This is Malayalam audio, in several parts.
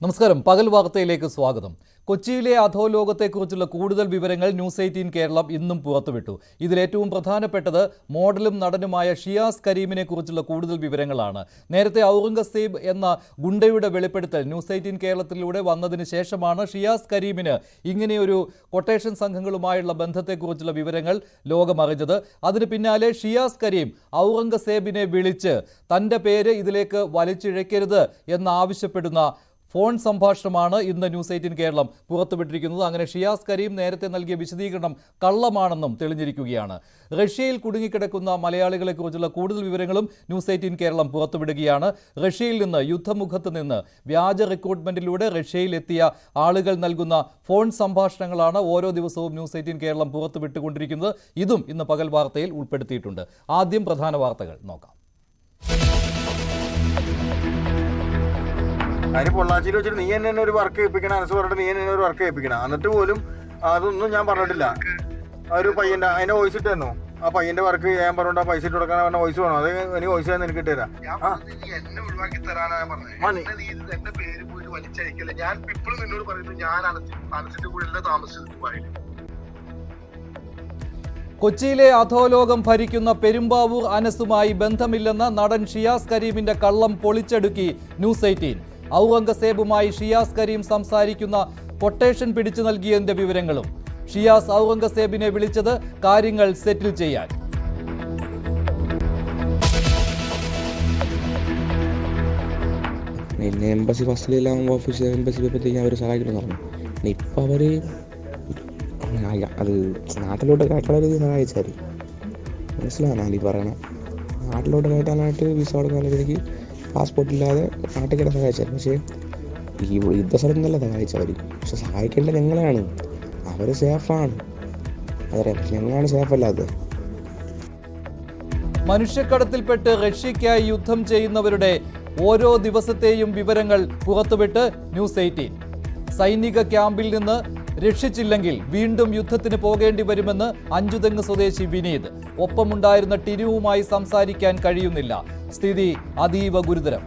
നമസ്കാരം. പകൽ വാർത്തയിലേക്ക് സ്വാഗതം. കൊച്ചിയിലെ അധോലോകത്തെക്കുറിച്ചുള്ള കൂടുതൽ വിവരങ്ങൾ ന്യൂസ് 18 കേരളം ഇന്നും പുറത്തുവിട്ടു. ഇതിലേറ്റവും പ്രധാനപ്പെട്ടത് മോഡലും നടനുമായ ഷിയാസ് കരീമിനെ കുറിച്ചുള്ള കൂടുതൽ വിവരങ്ങളാണ്. നേരത്തെ ഔറംഗസേബ് എന്ന ഗുണ്ടയുടെ വെളിപ്പെടുത്തൽ ന്യൂസ് 18 കേരളത്തിലൂടെ വന്നതിന് ശേഷമാണ് ഷിയാസ് കരീമിന് ഇങ്ങനെയൊരു കൊട്ടേഷൻ സംഘങ്ങളുമായുള്ള ബന്ധത്തെക്കുറിച്ചുള്ള വിവരങ്ങൾ ലോകമറിഞ്ഞത്. അതിന് പിന്നാലെ ഷിയാസ് കരീം ഔറംഗസേബിനെ വിളിച്ച് തൻ്റെ പേര് ഇതിലേക്ക് വലിച്ചിഴക്കരുത് എന്നാവശ്യപ്പെടുന്ന ഫോൺ സംഭാഷണമാണ് ഇന്ന് ന്യൂസ് 18 കേരളം പുറത്തുവിട്ടിരിക്കുന്നത്. അങ്ങനെ ഷിയാസ് കരീം നേരത്തെ നൽകിയ വിശദീകരണം കള്ളമാണെന്നും തെളിഞ്ഞിരിക്കുകയാണ്. റഷ്യയിൽ കുടുങ്ങിക്കിടക്കുന്ന മലയാളികളെക്കുറിച്ചുള്ള കൂടുതൽ വിവരങ്ങളും ന്യൂസ് 18 കേരളം പുറത്തുവിടുകയാണ്. റഷ്യയിൽ നിന്ന് യുദ്ധമുഖത്ത് നിന്ന് വ്യാജ റിക്രൂട്ട്മെന്റിലൂടെ റഷ്യയിലെത്തിയ ആളുകൾ നൽകുന്ന ഫോൺ സംഭാഷണങ്ങളാണ് ഓരോ ദിവസവും ന്യൂസ് 18 കേരളം പുറത്തുവിട്ടുകൊണ്ടിരിക്കുന്നത്. ഇതും ഇന്ന് പകൽ വാർത്തയിൽ ഉൾപ്പെടുത്തിയിട്ടുണ്ട്. ആദ്യം പ്രധാന വാർത്തകൾ നോക്കാം. അതിന് പൊള്ളാച്ചിയിൽ വെച്ചിട്ട് നീ എന്നെ ഒരു വർക്ക് ഏൽപ്പിക്കണം, അനസ് പറഞ്ഞിട്ട് നീ എന്നെ ഒരു വർക്ക് ഏൽപ്പിക്കണം. എന്നിട്ട് പോലും അതൊന്നും ഞാൻ പറഞ്ഞിട്ടില്ല. ഒരു പയ്യന്റെ അതിന്റെ വോയിസ് ഇട്ട് തന്നു. ആ പയ്യന്റെ വർക്ക് ഞാൻ പറഞ്ഞോണ്ട് ആ പൈസ ഇട്ട് കൊടുക്കാൻ പറഞ്ഞ വോയിസ് വേണം. അത് എനിക്ക് വോയിസ് ഞാൻ എനിക്ക് ഇട്ടുതരാം. കൊച്ചിയിലെ അധോലോകം ഭരിക്കുന്ന പെരുമ്പാവൂർ അനസുമായി ബന്ധമില്ലെന്ന നടൻ ഷിയാസ് കരീമിന്റെ കള്ളം പൊളിച്ചെടുക്കി ന്യൂസ് 18. ഔറംഗസേബുമായി ഷിയാസ് കരീം സംസാരിക്കുന്ന കൊട്ടേഷൻ പിടിച്ചു നൽകിയതിന്റെ വിവരങ്ങളും. ഷിയാസ് ഔറംഗസേബിനെ വിളിച്ചത് കാര്യങ്ങൾ സെറ്റിൽ ചെയ്യാൻ. എംബസി ഫസ്റ്റിലെല്ലാം ഓഫീസ് എംബസി പോയപ്പോഴത്തേക്കും അവർ സഹായിക്കണമെന്ന് പറഞ്ഞു. ഇപ്പം അവർ അത് നാട്ടിലോട്ട് കയറ്റാനുള്ള രീതി സഹായിച്ചാൽ മനസ്സിലാവാണ് ഈ പറയണേ. നാട്ടിലോട്ട് കയറ്റാനായിട്ട് വിസ കൊടുക്കാനുള്ള രീതിക്ക് പാസ്പോർട്ട് ഇല്ലാതെ നാട്ടിൽ കയറ്റാൻ സഹായിച്ചാൽ. പക്ഷേ ഈ യുദ്ധസ്ഥലം എന്നല്ല സഹായിച്ചവർ. പക്ഷെ സഹായിക്കേണ്ടത് ഞങ്ങളെയാണ്. അവർ സേഫാണ്, അതറിയാം. ഞങ്ങളാണ് സേഫ് അല്ലാത്തത്. മനുഷ്യക്കടത്തിൽപ്പെട്ട് റഷ്യയ്ക്കായി യുദ്ധം ചെയ്യുന്നവരുടെ ഓരോ ദിവസത്തെയും വിവരങ്ങൾ പുറത്തുവിട്ട് ന്യൂസ് 18. സൈനിക ക്യാമ്പിൽ നിന്ന് രക്ഷിച്ചില്ലെങ്കിൽ വീണ്ടും യുദ്ധത്തിന് പോകേണ്ടി വരുമെന്ന് അഞ്ചുതെങ്ങ് സ്വദേശി വിനീത്. ഒപ്പമുണ്ടായിരുന്ന ടിനുവുമായി സംസാരിക്കാൻ കഴിയുന്നില്ല. സ്ഥിതി അതീവ ഗുരുതരം.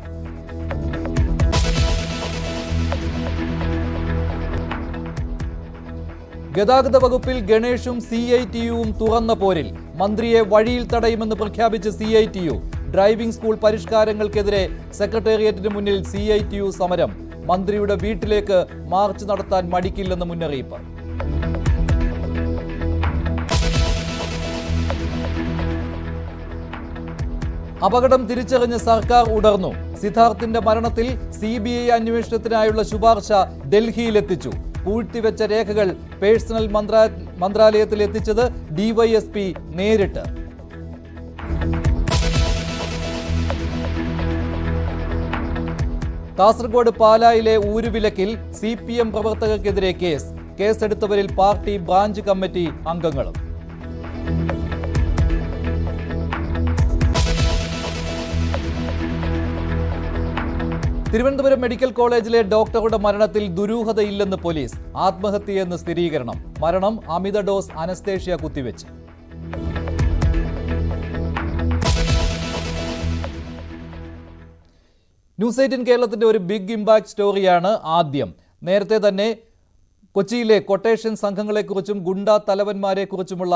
ഗതാഗത വകുപ്പിൽ ഗണേഷും CITUവും തുറന്ന പോരിൽ. മന്ത്രിയെ വഴിയിൽ തടയുമെന്ന് പ്രഖ്യാപിച്ച് CITU. ഡ്രൈവിംഗ് സ്കൂൾ പരിഷ്കാരങ്ങൾക്കെതിരെ സെക്രട്ടേറിയറ്റിന് മുന്നിൽ CITU സമരം. മന്ത്രിയുടെ വീട്ടിലേക്ക് മാർച്ച് നടത്താൻ മടിക്കില്ലെന്ന് മുന്നറിയിപ്പ്. അപകടം തിരിച്ചറിഞ്ഞ് സർക്കാർ ഉണർന്നു. സിദ്ധാർത്ഥിന്റെ മരണത്തിൽ CBI അന്വേഷണത്തിനായുള്ള ശുപാർശ ഡൽഹിയിലെത്തിച്ചു. പൂഴ്ത്തിവെച്ച രേഖകൾ പേഴ്സണൽ മന്ത്രാലയത്തിൽ എത്തിച്ചത് DYSP നേരിട്ട്. കാസർഗോഡ് പാലായിലെ ഊരുവിലക്കിൽ CPM പ്രവർത്തകർക്കെതിരെ കേസെടുത്തവരിൽ പാർട്ടി ബ്രാഞ്ച് കമ്മിറ്റി അംഗങ്ങളും. തിരുവനന്തപുരം മെഡിക്കൽ കോളേജിലെ ഡോക്ടറുടെ മരണത്തിൽ ദുരൂഹതയില്ലെന്ന് പോലീസ്. ആത്മഹത്യയെന്ന് സ്ഥിരീകരണം. മരണം അമിത ഡോസ് അനസ്തേഷ്യ കുത്തിവെച്ച്. ന്യൂസ് 18 കേരളത്തിന്റെ ഒരു ബിഗ് ഇമ്പാക്ട് സ്റ്റോറിയാണ് ആദ്യം. നേരത്തെ തന്നെ കൊച്ചിയിലെ കൊട്ടേഷൻ സംഘങ്ങളെക്കുറിച്ചും ഗുണ്ടാ തലവന്മാരെക്കുറിച്ചുമുള്ള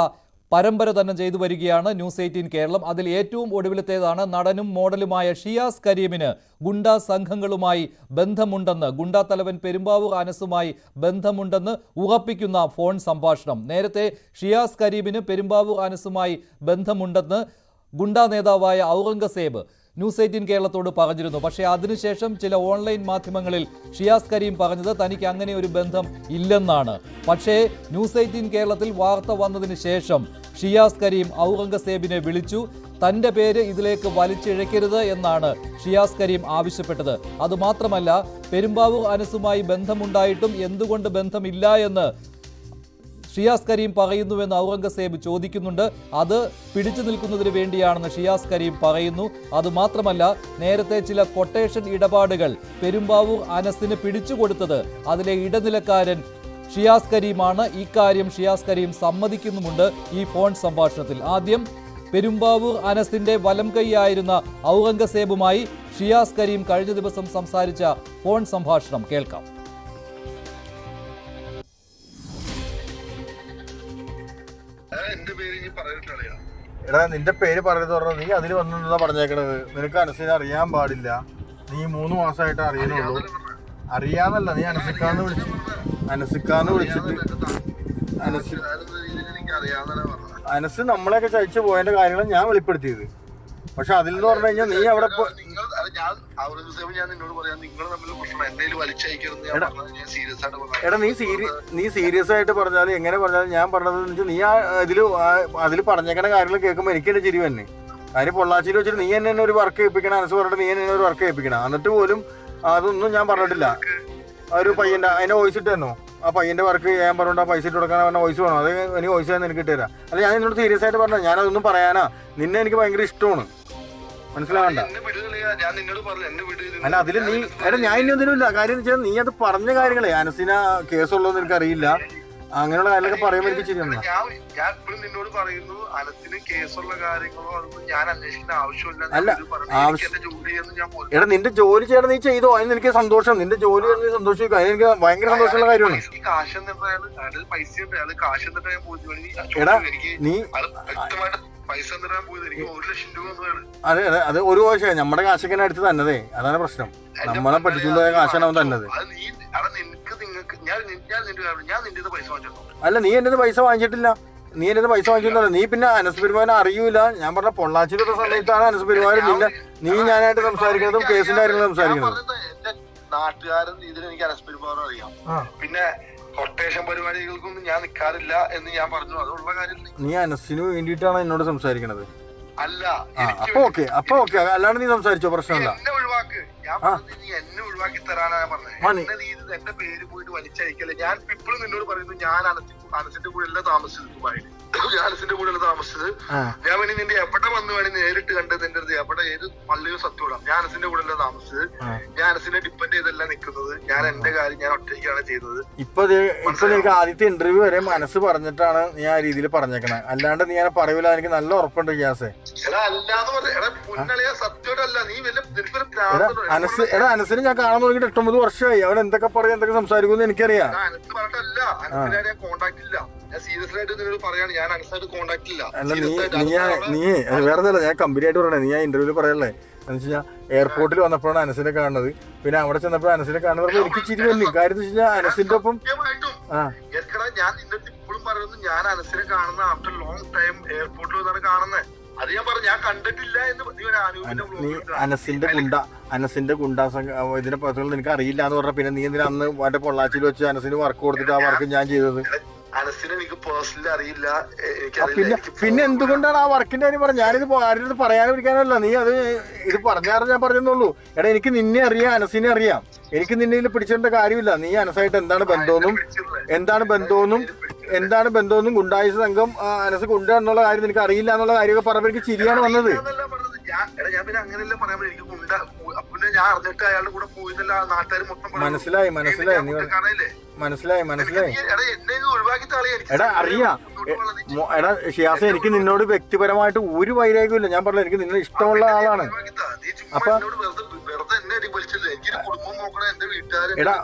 പരമ്പര തന്നെ ചെയ്തു വരികയാണ് ന്യൂസ് 18 കേരളം. അതിൽ ഏറ്റവും ഒടുവിലത്തേതാണ് നടനും മോഡലുമായ ഷിയാസ് കരീമിന് ഗുണ്ടാ സംഘങ്ങളുമായി ബന്ധമുണ്ടെന്ന്, ഗുണ്ടാ തലവൻ പെരുമ്പാവൂർ അനസുമായി ബന്ധമുണ്ടെന്ന് ഉറപ്പിക്കുന്ന ഫോൺ സംഭാഷണം. നേരത്തെ ഷിയാസ് കരീമിന് പെരുമ്പാവൂർ അനസുമായി ബന്ധമുണ്ടെന്ന് ഗുണ്ടാ നേതാവായ ഔറംഗസേബ് ന്യൂസ് 18 കേരളത്തോട് പറഞ്ഞിരുന്നു. പക്ഷേ അതിനുശേഷം ചില ഓൺലൈൻ മാധ്യമങ്ങളിൽ ഷിയാസ് കരീം പറഞ്ഞത് തനിക്ക് അങ്ങനെ ഒരു ബന്ധം ഇല്ലെന്നാണ്. പക്ഷേ ന്യൂസ് 18 കേരളത്തിൽ വാർത്ത വന്നതിന് ശേഷം ഷിയാസ് കരീം ഔറംഗസേബിനെ വിളിച്ചു. തൻ്റെ പേര് ഇതിലേക്ക് വലിച്ചിഴക്കരുത് എന്നാണ് ഷിയാസ് കരീം ആവശ്യപ്പെട്ടത്. അതുമാത്രമല്ല, പെരുമ്പാവൂർ അനസുമായി ബന്ധമുണ്ടായിട്ടും എന്തുകൊണ്ട് ബന്ധമില്ല എന്ന് ഷിയാസ് കരീം പറയുന്നുവെന്ന് ഔറംഗസേബ് ചോദിക്കുന്നുണ്ട്. അത് പിടിച്ചു നിൽക്കുന്നതിന് വേണ്ടിയാണെന്ന് ഷിയാസ് കരീം പറയുന്നു. അതുമാത്രമല്ല, നേരത്തെ ചില കൊട്ടേഷൻ ഇടപാടുകൾ പെരുമ്പാവൂർ അനസിന് പിടിച്ചുകൊടുത്തത് അതിലെ ഇടനിലക്കാരൻ ഷിയാസ് കരീമാണ്. ഇക്കാര്യം ഷിയാസ് കരീം സമ്മതിക്കുന്നുമുണ്ട് ഈ ഫോൺ സംഭാഷണത്തിൽ. ആദ്യം പെരുമ്പാവൂർ അനസിന്റെ വലം കൈയായിരുന്ന ഔറംഗസേബുമായി ഷിയാസ് കരീം കഴിഞ്ഞ ദിവസം സംസാരിച്ച ഫോൺ സംഭാഷണം കേൾക്കാം. എടാ നിന്റെ പേര് പറയുന്നത് പറഞ്ഞത് നീ അതിൽ വന്നെന്നാ പറഞ്ഞേക്കണത്. നിനക്ക് അനസിനെ അറിയാൻ പാടില്ല. നീ 3 മാസമായിട്ട് അറിയുന്നുള്ളൂ. അറിയാന്നല്ല, നീ അനസിക്കാന്ന് വിളിച്ചിട്ട് അനസ് നമ്മളെയൊക്കെ ചതിച്ചു പോയതിന്റെ കാര്യങ്ങൾ ഞാൻ വെളിപ്പെടുത്തിയത്. പക്ഷെ അതിൽ നിന്ന് പറഞ്ഞു കഴിഞ്ഞാൽ നീ അവിടെ എടാ നീ സീരിയസ് ആയിട്ട് പറഞ്ഞാലും എങ്ങനെ പറഞ്ഞാലും ഞാൻ പറഞ്ഞത് നീ അതിൽ പറഞ്ഞേക്കണ കാര്യങ്ങൾ കേൾക്കുമ്പോൾ എനിക്കെന്നെ ചിരി തന്നെ. കാര്യം പൊള്ളാച്ചിയിൽ വെച്ചിട്ട് നീ എന്നെ ഒരു വർക്ക് ഏൽപ്പിക്കണം, അനസ് പറഞ്ഞിട്ട് നീ എന്നെ ഒരു വർക്ക് ഏൽപ്പിക്കണം. എന്നിട്ട് പോലും അതൊന്നും ഞാൻ പറഞ്ഞിട്ടില്ല. ഒരു പയ്യന്റെ അതിന്റെ വോയിസ് ഇട്ട് തന്നോ, ആ പയ്യന്റെ വർക്ക് ചെയ്യാൻ പറഞ്ഞിട്ട് ആ പൈസ ഇട്ട് കൊടുക്കാൻ പറഞ്ഞ വോയിസ് വേണം. അത് എനിക്ക് വോയിസ് തന്നെ എനിക്ക് ഇട്ടുതരാം. അല്ല ഞാൻ എന്നോട് സീരിയസ് ആയിട്ട് പറഞ്ഞ ഞാനതൊന്നും പറയാനാ. നിന്നെ എനിക്ക് ഭയങ്കര ഇഷ്ടമാണ്, മനസ്സിലാവണ്ട. അല്ല അതില് നീ എടാ ഞാൻ ഇനി ഒന്നിനുമില്ല. കാര്യം എന്ന് വെച്ചാൽ നീ അത് പറഞ്ഞ കാര്യങ്ങളെ അനസിന കേസുള്ളതെന്ന് എനിക്ക് അറിയില്ല. അങ്ങനെയുള്ള കാര്യങ്ങളൊക്കെ പറയുമ്പോൾ എനിക്ക് ശരിയാണ്. ഞാൻ ഇപ്പോഴും നിന്നോട് പറയുന്നു, അനസിന് കേസുള്ള കാര്യങ്ങളോ അതൊന്നും ഞാൻ അന്വേഷിക്കേണ്ട ആവശ്യമില്ല. എടാ നിന്റെ ജോലി ചെയ്യണം, നീ ചെയ്തോ, അതിന് എനിക്ക് സന്തോഷം. നിന്റെ ജോലി സന്തോഷിക്കും, അതിന് എനിക്ക് ഭയങ്കര സന്തോഷമുള്ള കാര്യമാണ്. കാശ് എന്നിട്ട് പൈസ ഉണ്ട്, അത് കാശ് എന്നിട്ട് ഞാൻ പോയി. എടാ നീ പൈസ എന്നിട്ട് പോയത് എനിക്ക് 1 ലക്ഷം രൂപ ഒന്നുമാണ്. അതെ അതെ അത് ഒരു കോശം നമ്മുടെ കാശൊക്കെ അടുത്ത് തന്നതേ, അതാണ് പ്രശ്നം. നമ്മളെ പഠിച്ചുകൊണ്ടുപോയ കാശാണ് അവൻ തന്നത്. അല്ല നീ എന്റെ പൈസ വാങ്ങിച്ചിട്ടില്ല. നീ പിന്നെ അനസ് പെരുമാനെ അറിയൂല. ഞാൻ പറഞ്ഞ പൊള്ളാച്ചിയുടെ സമയത്താണ് അനസ് പെരുമാൻ നീ ഞാനായിട്ട് സംസാരിക്കുന്നതും കേസിന്റെ കാര്യങ്ങൾ സംസാരിക്കുന്നത്. നാട്ടുകാരൻ രീതിയിൽ എനിക്ക് അനസ് പെരുമാറും അറിയാം. പിന്നെ കൊട്ടേഷൻ പരിപാടികൾക്കൊന്നും ഞാൻ നിൽക്കാറില്ല എന്ന് ഞാൻ പറഞ്ഞു. അതുള്ള കാര്യം നീ അനസിന് വേണ്ടിയിട്ടാണ് എന്നോട് സംസാരിക്കണത്. അല്ല അപ്പൊ ഓക്കെ അല്ലാണ്ട് നീ സംസാരിച്ചോ, പ്രശ്നമില്ല. എന്നെ ഒഴിവാക്ക്. ഞാൻ നീ എന്നെ ഒഴിവാക്കി തരാനാ പറഞ്ഞത്. എന്റെ പേര് പോയിട്ട് വലിച്ചയക്കല്ലേ. ഞാൻ ഇപ്പോഴും നിന്നോട് പറയുന്നു, ഞാൻ അനസിന്റെ കൂടെ അല്ല താമസിച്ചത്. ദുബായില് അനസിന്റെ കൂടെ അല്ല താമസിച്ചത്. ഞാൻ വേണ്ടി നിന്റെ എവിടെ വന്ന് വേണി നേരിട്ട് കണ്ടത് എന്റെ അടുത്ത് എവിടെ ഏത് പള്ളിയോ സത്യോടാം. ഞാൻ അനസിന്റെ കൂടെ അല്ല താമസിച്ചത്. ഞാൻ അനസിനെ ഡിപ്പെൻഡ് ചെയ്തല്ല നിൽക്കുന്നത്. ഞാൻ എന്റെ കാര്യം ഞാൻ ഒറ്റയ്ക്കാണ് ചെയ്തത്. ഇപ്പൊ നിനക്ക് ആദ്യത്തെ ഇന്റർവ്യൂ വരെ മനസ്സ് പറഞ്ഞിട്ടാണ് നീ ആ രീതിയിൽ പറഞ്ഞേക്കണേ. അല്ലാണ്ട് നീ ഞാൻ പറയൂല, എനിക്ക് നല്ല ഉറപ്പുണ്ട് ഗ്യാസേ. അല്ലാന്ന് പറഞ്ഞ സത്യോടല്ല. നീ അനസിനെ ഞാൻ കാണാൻ തുടങ്ങിയിട്ട് 8-9 വർഷമായി. അവൻ എന്തൊക്കെ പറയും എന്തൊക്കെ സംസാരിക്കുമെന്ന് എനിക്കറിയാം. അനസ് പറഞ്ഞിട്ടല്ല, അനസിനായിട്ട് ഞാൻ കോണ്ടാക്ട് ഇല്ല. ഞാൻ സീരിയസ് ആയിട്ട് നിന്നോട് പറയാണ്, ഞാൻ അനസായിട്ട് കോണ്ടാക്ട് ഇല്ല. അല്ല നീ വേറെ ഒന്നല്ല, ഞാൻ കമ്പനി ആയിട്ട് പറയണേ. നീ ഞാൻ ഇന്റർവ്യൂല് പറയല്ലേ എന്ന് വെച്ചാൽ എയർപോർട്ടിൽ വന്നപ്പോഴാണ് അനസിനെ കാണുന്നത്. പിന്നെ അവിടെ ചെന്നപ്പോൾ അനസിനെ കാണുന്നത് എനിക്ക് ചിരി വന്നു. കാര്യം എന്ന് വെച്ചാൽ അനസിന്റെ ഒപ്പം ഞാൻ നിന്റെ ഇപ്പോഴും പറയുന്നു, ഞാൻ അനസിനെ കാണുന്ന ആഫ്റ്റർ ലോങ് ടൈം എയർപോർട്ടിൽ വന്നാണ് കാണുന്നത്. അത് ഞാൻ പറഞ്ഞു, ഞാൻ കണ്ടിട്ടില്ല എന്ന്. നീ അനസിന്റെ ഗുണ്ടാ ഇതിനെ പറ്റി നിനക്ക് അറിയില്ല എന്ന് പറഞ്ഞ പിന്നെ നീ എന്തിനാ അന്ന് മറ്റേ പൊള്ളാച്ചിയിൽ വെച്ച് അനസിന് വർക്ക് കൊടുത്തിട്ട് ആ വർക്ക് ഞാൻ ചെയ്തത്? അനസിനെ എനിക്ക് പേഴ്സണലി അറിയില്ല. പിന്നെ എന്തുകൊണ്ടാണ് ആ വർക്കിന്റെ കാര്യം പറഞ്ഞത്? ഞാനിത് ആരുടെ പറയാനും ഇരിക്കാനല്ല. നീ അത് ഇത് പറഞ്ഞാറ് ഞാൻ പറഞ്ഞെന്നുള്ളൂ. എടാ എനിക്ക് നിന്നെ അറിയാം, അനസിനെ അറിയാം. എനിക്ക് നിന്നെ പിടിച്ചിട്ട കാര്യമില്ല. നീ അനസായിട്ട് എന്താണ് ബന്ധമെന്നും ഗുണ്ടായ സംഘം അനസ് ഗുണ്ട എന്നുള്ള കാര്യം നിനക്ക് അറിയില്ല എന്നുള്ള കാര്യമൊക്കെ പറഞ്ഞപ്പോൾ എനിക്ക് ചിരിയാണ് വന്നത്. ഞാൻ പിന്നെ അങ്ങനെയല്ല പറയാൻ പറ്റും. എനിക്ക് ഗുണ്ട പിന്നെ ഞാൻ അറിഞ്ഞിട്ട് അയാളുടെ കൂടെ പോയതല്ല നാട്ടുകാർ മൊത്തം മനസ്സിലായി. എടാ അറിയാം. എടാ ഷിയാസ്, എനിക്ക് നിന്നോട് വ്യക്തിപരമായിട്ട് ഒരു വൈരാഗ്യമില്ല. ഞാൻ പറഞ്ഞില്ല, എനിക്ക് നിന്നെ ഇഷ്ടമുള്ള ആളാണ്. അപ്പൊ എടാ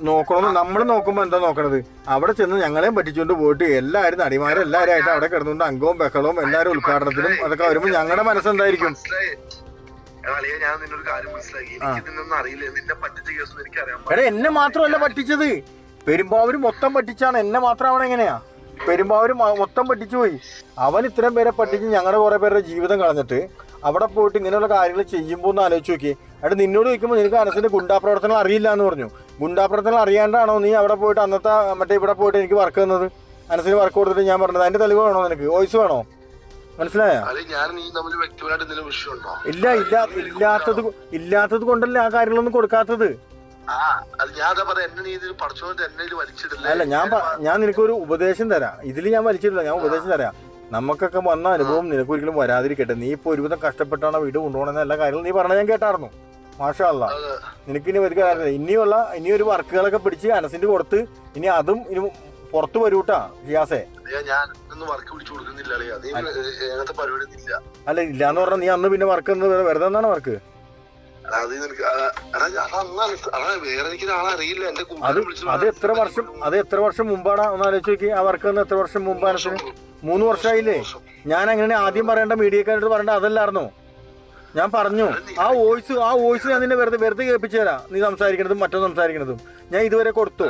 നോക്കണമെന്ന് നമ്മൾ നോക്കുമ്പോ എന്താ നോക്കണത്? അവിടെ ചെന്ന് ഞങ്ങളെയും പറ്റിച്ചുകൊണ്ട് പോയിട്ട് എല്ലാവരും നടിമാരും എല്ലാവരും ആയിട്ട് അവിടെ കിടന്നുകൊണ്ട് അംഗവും ബഹളവും എല്ലാവരും ഉദ്ഘാടനത്തിനും അതൊക്കെ വരുമ്പോ ഞങ്ങളുടെ മനസ്സെന്തായിരിക്കും? എടാ എന്നെ മാത്രമല്ല പറ്റിച്ചത്, പെരുമ്പാവൂര് മൊത്തം പറ്റിച്ചാണ്. എന്നെ മാത്രമാണ് എങ്ങനെയാ? പെരുമ്പാവൂര് മൊത്തം പറ്റിച്ചു പോയി. അവൻ ഇത്രയും പേരെ പറ്റിച്ച് ഞങ്ങളുടെ കുറെ പേരുടെ ജീവിതം കളഞ്ഞിട്ട് അവിടെ പോയിട്ട് ഇങ്ങനെയുള്ള കാര്യങ്ങൾ ചെയ്യുമ്പോൾ ഒന്ന് ആലോചിച്ച് നോക്കി. അവിടെ നിന്നോട് ചോദിക്കുമ്പോൾ നിനക്ക് അനസിന്റെ ഗുണ്ടാപ്രവർത്തനം അറിയില്ല എന്ന് പറഞ്ഞു. ഗുണ്ടാപ്രവർത്തനം അറിയാണ്ടാണോ നീ അവിടെ പോയിട്ട് അന്നത്തെ മറ്റേ ഇവിടെ പോയിട്ട് എനിക്ക് വർക്ക് തന്നത്? അനസിന് വർക്ക് കൊടുത്തിട്ട് ഞാൻ പറഞ്ഞത് അതിന്റെ തെളിവ് വേണോ നിനക്ക്? വോയിസ് വേണോ? മനസ്സിലായോ? ഇല്ലാത്തത് കൊണ്ടല്ലേ ആ കാര്യങ്ങളൊന്നും കൊടുക്കാത്തത്. അല്ല ഞാൻ നിനക്കൊരു ഉപദേശം തരാം. ഇതിൽ ഞാൻ വലിച്ചിട്ടില്ല, ഞാൻ ഉപദേശം തരാം. നമുക്കൊക്കെ വന്ന അനുഭവം നിനക്ക് ഒരിക്കലും വരാതിരിക്കട്ടെ. നീ ഇപ്പൊ ഒരുവിധം കഷ്ടപ്പെട്ടാണ് വീട് കൊണ്ടുപോകണമെന്ന എല്ലാ കാര്യങ്ങളും നീ പറഞ്ഞ ഞാൻ കേട്ടായിരുന്നു. മാഷാ അല്ലാ, നിനക്ക് ഇനി ഒരു ഇനിയൊരു വർക്കുകളൊക്കെ പിടിച്ച് അനസിന്റെ കൊടുത്ത് ഇനി അതും ഇനി പുറത്ത് വരൂട്ടാ ഷിയാസെ. ഞാൻ ഒന്നും വർക്ക് പിടിച്ചു കൊടുക്കുന്നില്ല. അങ്ങനത്തെ പരിപാടി ഇല്ല. അല്ല ഇല്ലാന്ന് പറഞ്ഞാൽ നീ അന്ന് പിന്നെ വർക്ക് വെറുതെ എന്താണ് വർക്ക്? അത് വേറെ എനിക്ക് ആളെ അറിയില്ല. എന്റെ അത് എത്ര വർഷം മുമ്പാണ് ഒന്ന് ആലോചിച്ച് നോക്കി. ആ വർക്ക് എത്ര വർഷം മുമ്പാണ്? 3 വർഷമായില്ലേ? ഞാൻ അങ്ങനെ ആദ്യം പറയേണ്ട മീഡിയക്കാരോട് പറയേണ്ട അതല്ലായിരുന്നോ? ഞാൻ പറഞ്ഞു ആ വോയിസ് ഞാൻ നിന്നെ വെറുതെ കേൾപ്പിച്ചു തരാം. നീ സംസാരിക്കണതും മറ്റോ സംസാരിക്കണതും ഞാൻ ഇതുവരെ കൊടുത്തു.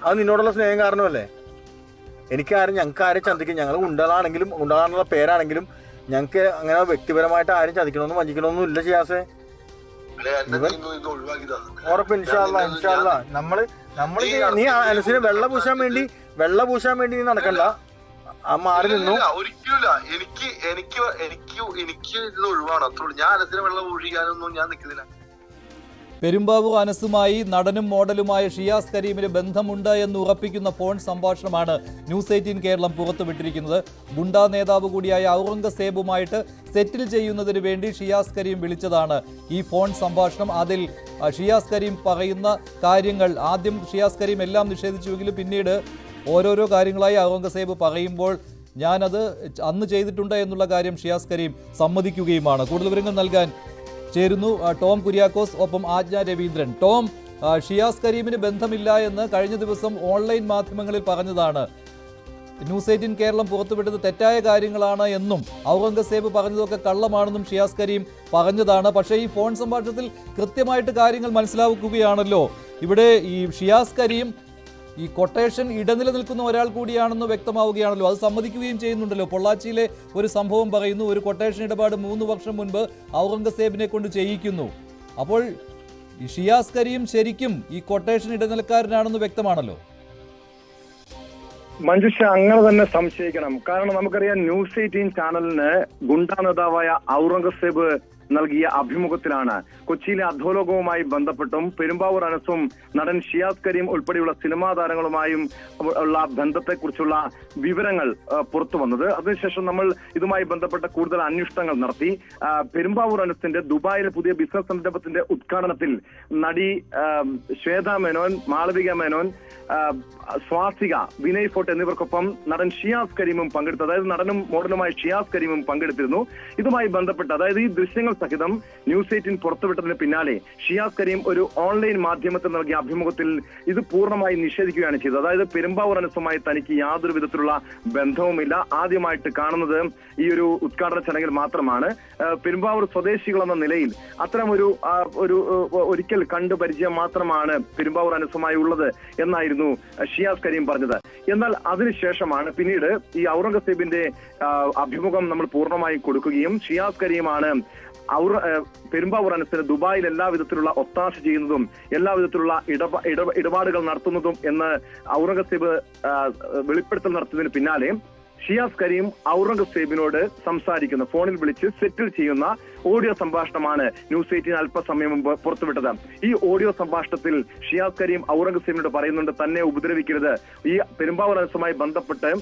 അത് നിന്നോടുള്ള സ്നേഹം കാരണമല്ലേ? ഞങ്ങൾക്ക് ആരും ചതിക്കും. ഞങ്ങൾ ഉണ്ടാണെങ്കിലും ഉണ്ടാകാനുള്ള പേരാണെങ്കിലും ഞങ്ങൾക്ക് അങ്ങനെ വ്യക്തിപരമായിട്ട് ആരും ചതിക്കണമെന്നും വഞ്ചിക്കണമെന്നും ഇല്ല ഷിയാസെ. ഉറപ്പ് ഇൻഷാല്ലാ. നമ്മള് നീ അനസിനെ വെള്ള പൂശാൻ വേണ്ടി നീ നടക്കണ്ട. മാറി നിന്നു. ഒരിക്കലും എനിക്ക് ഇത് ഒഴിവാണ്. അത്രയുള്ളൂ. ഞാൻ അനസിനെ വെള്ളം പൂഷിക്കാനൊന്നും ഞാൻ നിൽക്കുന്നില്ല. പെരുമ്പാവൂർ അനസുമായി നടനും മോഡലുമായ ഷിയാസ് കരീമിന് ബന്ധമുണ്ട് എന്ന് ഉറപ്പിക്കുന്ന ഫോൺ സംഭാഷണമാണ് ന്യൂസ് 18 കേരളം പുറത്തുവിട്ടിരിക്കുന്നത്. ഗുണ്ടാ നേതാവ് കൂടിയായ ഔറംഗസേബുമായിട്ട് സെറ്റിൽ ചെയ്യുന്നതിന് വേണ്ടി ഷിയാസ് കരീം വിളിച്ചതാണ് ഈ ഫോൺ സംഭാഷണം. അതിൽ ഷിയാസ് കരീം പറയുന്ന കാര്യങ്ങൾ ആദ്യം ഷിയാസ് കരീം എല്ലാം നിഷേധിച്ചുവെങ്കിലും പിന്നീട് ഓരോരോ കാര്യങ്ങളായി ഔറംഗസേബ് പറയുമ്പോൾ ഞാനത് അന്ന് ചെയ്തിട്ടുണ്ട് എന്നുള്ള കാര്യം ഷിയാസ് കരീം സമ്മതിക്കുകയുമാണ്. കൂടുതൽ വിവരങ്ങൾ നൽകാൻ ചേരുന്നു ടോം കുര്യാക്കോസ്, ഒപ്പം ആജ്ഞ രവീന്ദ്രൻ. ടോം, ഷിയാസ് കരീമിന് ബന്ധമില്ല എന്ന് കഴിഞ്ഞ ദിവസം ഓൺലൈൻ മാധ്യമങ്ങളിൽ പറഞ്ഞതാണ്. ന്യൂസ് 18 കേരളം പുറത്തുവിട്ടത് തെറ്റായ കാര്യങ്ങളാണ് എന്നും ഔറംഗസേബ് പറഞ്ഞതൊക്കെ കള്ളമാണെന്നും ഷിയാസ് കരീം പറഞ്ഞതാണ്. പക്ഷേ ഈ ഫോൺ സംഭാഷണത്തിൽ കൃത്യമായിട്ട് കാര്യങ്ങൾ മനസ്സിലാക്കുകയാണല്ലോ. ഇവിടെ ഈ ഷിയാസ് കരീം ഈ കൊട്ടേഷൻ ഇടനില നിൽക്കുന്ന ഒരാൾ കൂടിയാണെന്ന് വ്യക്തമാവുകയാണല്ലോ. അത് സമ്മതിക്കുകയും ചെയ്യുന്നുണ്ടല്ലോ. പൊള്ളാച്ചിയിലെ ഒരു സംഭവം പറയുന്നു, ഒരു കൊട്ടേഷൻ ഇടപാട് 3 വർഷം മുൻപ് ഔറംഗസേബിനെ കൊണ്ട് ചെയ്യിക്കുന്നു. അപ്പോൾ ഈ ഷിയാസ് കരീം ശരിക്കും ഈ കൊട്ടേഷൻ ഇടനിലക്കാരനാണെന്ന് വ്യക്തമാണല്ലോ. മഞ്ജുഷ, അങ്ങനെ തന്നെ സംശയിക്കണം. കാരണം നമുക്കറിയാം ന്യൂസ് 18 ചാനലിന് ഗുണ്ടാ നേതാവായ ഔറംഗസേബ് നൽകിയ അഭിമുഖത്തിലാണ് കൊച്ചിയിലെ അധോലോകവുമായി ബന്ധപ്പെട്ടും പെരുമ്പാവൂർ അനസും നടൻ ഷിയാസ് കരീം ഉൾപ്പെടെയുള്ള സിനിമാ താരങ്ങളുമായും ഉള്ള ബന്ധത്തെക്കുറിച്ചുള്ള വിവരങ്ങൾ പുറത്തു വന്നത്. അതിനുശേഷം നമ്മൾ ഇതുമായി ബന്ധപ്പെട്ട കൂടുതൽ അന്വേഷണങ്ങൾ നടത്തി. പെരുമ്പാവൂർ അനസിന്റെ ദുബായിലെ പുതിയ ബിസിനസ് സംരംഭത്തിന്റെ ഉദ്ഘാടനത്തിൽ നടി ശ്വേത മേനോൻ, മാളവിക മേനോൻ, സ്വാസിക, വിനയ് ഫോർട്ട് എന്നിവർക്കൊപ്പം നടൻ ഷിയാസ് കരീമും പങ്കെടുത്തു. അതായത് നടനും മോഡലുമായ ഷിയാസ് കരീമും പങ്കെടുത്തിരുന്നു. ഇതുമായി ബന്ധപ്പെട്ട് അതായത് ഈ ദൃശ്യങ്ങൾ സഹിതം ന്യൂസ് 18 പുറത്തുവിട്ടതിന് പിന്നാലെ ഷിയാസ് കരീം ഒരു ഓൺലൈൻ മാധ്യമത്തിൽ നൽകിയ അഭിമുഖത്തിൽ ഇത് പൂർണ്ണമായി നിഷേധിക്കുകയാണ് ചെയ്തത്. അതായത് പെരുമ്പാവൂർ അനസുമായി തനിക്ക് യാതൊരു വിധത്തിലുള്ള ബന്ധവുമില്ല, ആദ്യമായിട്ട് കാണുന്നത് ഈ ഒരു ഉദ്ഘാടന ചടങ്ങിൽ മാത്രമാണ്, പെരുമ്പാവൂർ സ്വദേശികൾ എന്ന നിലയിൽ അത്തരം ഒരിക്കൽ കണ്ടു പരിചയം മാത്രമാണ് പെരുമ്പാവൂർ അനസുമായി ഉള്ളത് എന്നായിരുന്നു ഷിയാസ് കരീം പറഞ്ഞത്. എന്നാൽ അതിനുശേഷമാണ് പിന്നീട് ഈ ഔറംഗസേബിന്റെ അഭിമുഖം നമ്മൾ പൂർണ്ണമായും കൊടുക്കുകയും ഷിയാസ് കരീമാണ് പെരുമ്പാവൂർ അനസിന് ദുബായിൽ എല്ലാവിധത്തിലുള്ള ഒത്താശ ചെയ്യുന്നതും എല്ലാവിധത്തിലുള്ള ഇടപാടുകൾ നടത്തുന്നതും എന്ന് ഔറംഗസേബ് വെളിപ്പെടുത്തൽ നടത്തിയതിന് പിന്നാലെ ഷിയാസ് കരീം ഔറംഗസേബിനോട് സംസാരിക്കുന്ന, ഫോണിൽ വിളിച്ച് സെറ്റിൽ ചെയ്യുന്ന ഓഡിയോ സംഭാഷണമാണ് ന്യൂസ് 18 അല്പസമയം മുമ്പ് പുറത്തുവിട്ടത്. ഈ ഓഡിയോ സംഭാഷണത്തിൽ ഷിയാസ് കരീം ഔറംഗസേബിനോട് പറയുന്നുണ്ട്, തന്നെ ഉപദ്രവിക്കരുത്, ഈ പെരുമ്പാവൂർ അനസുമായി ബന്ധപ്പെട്ട്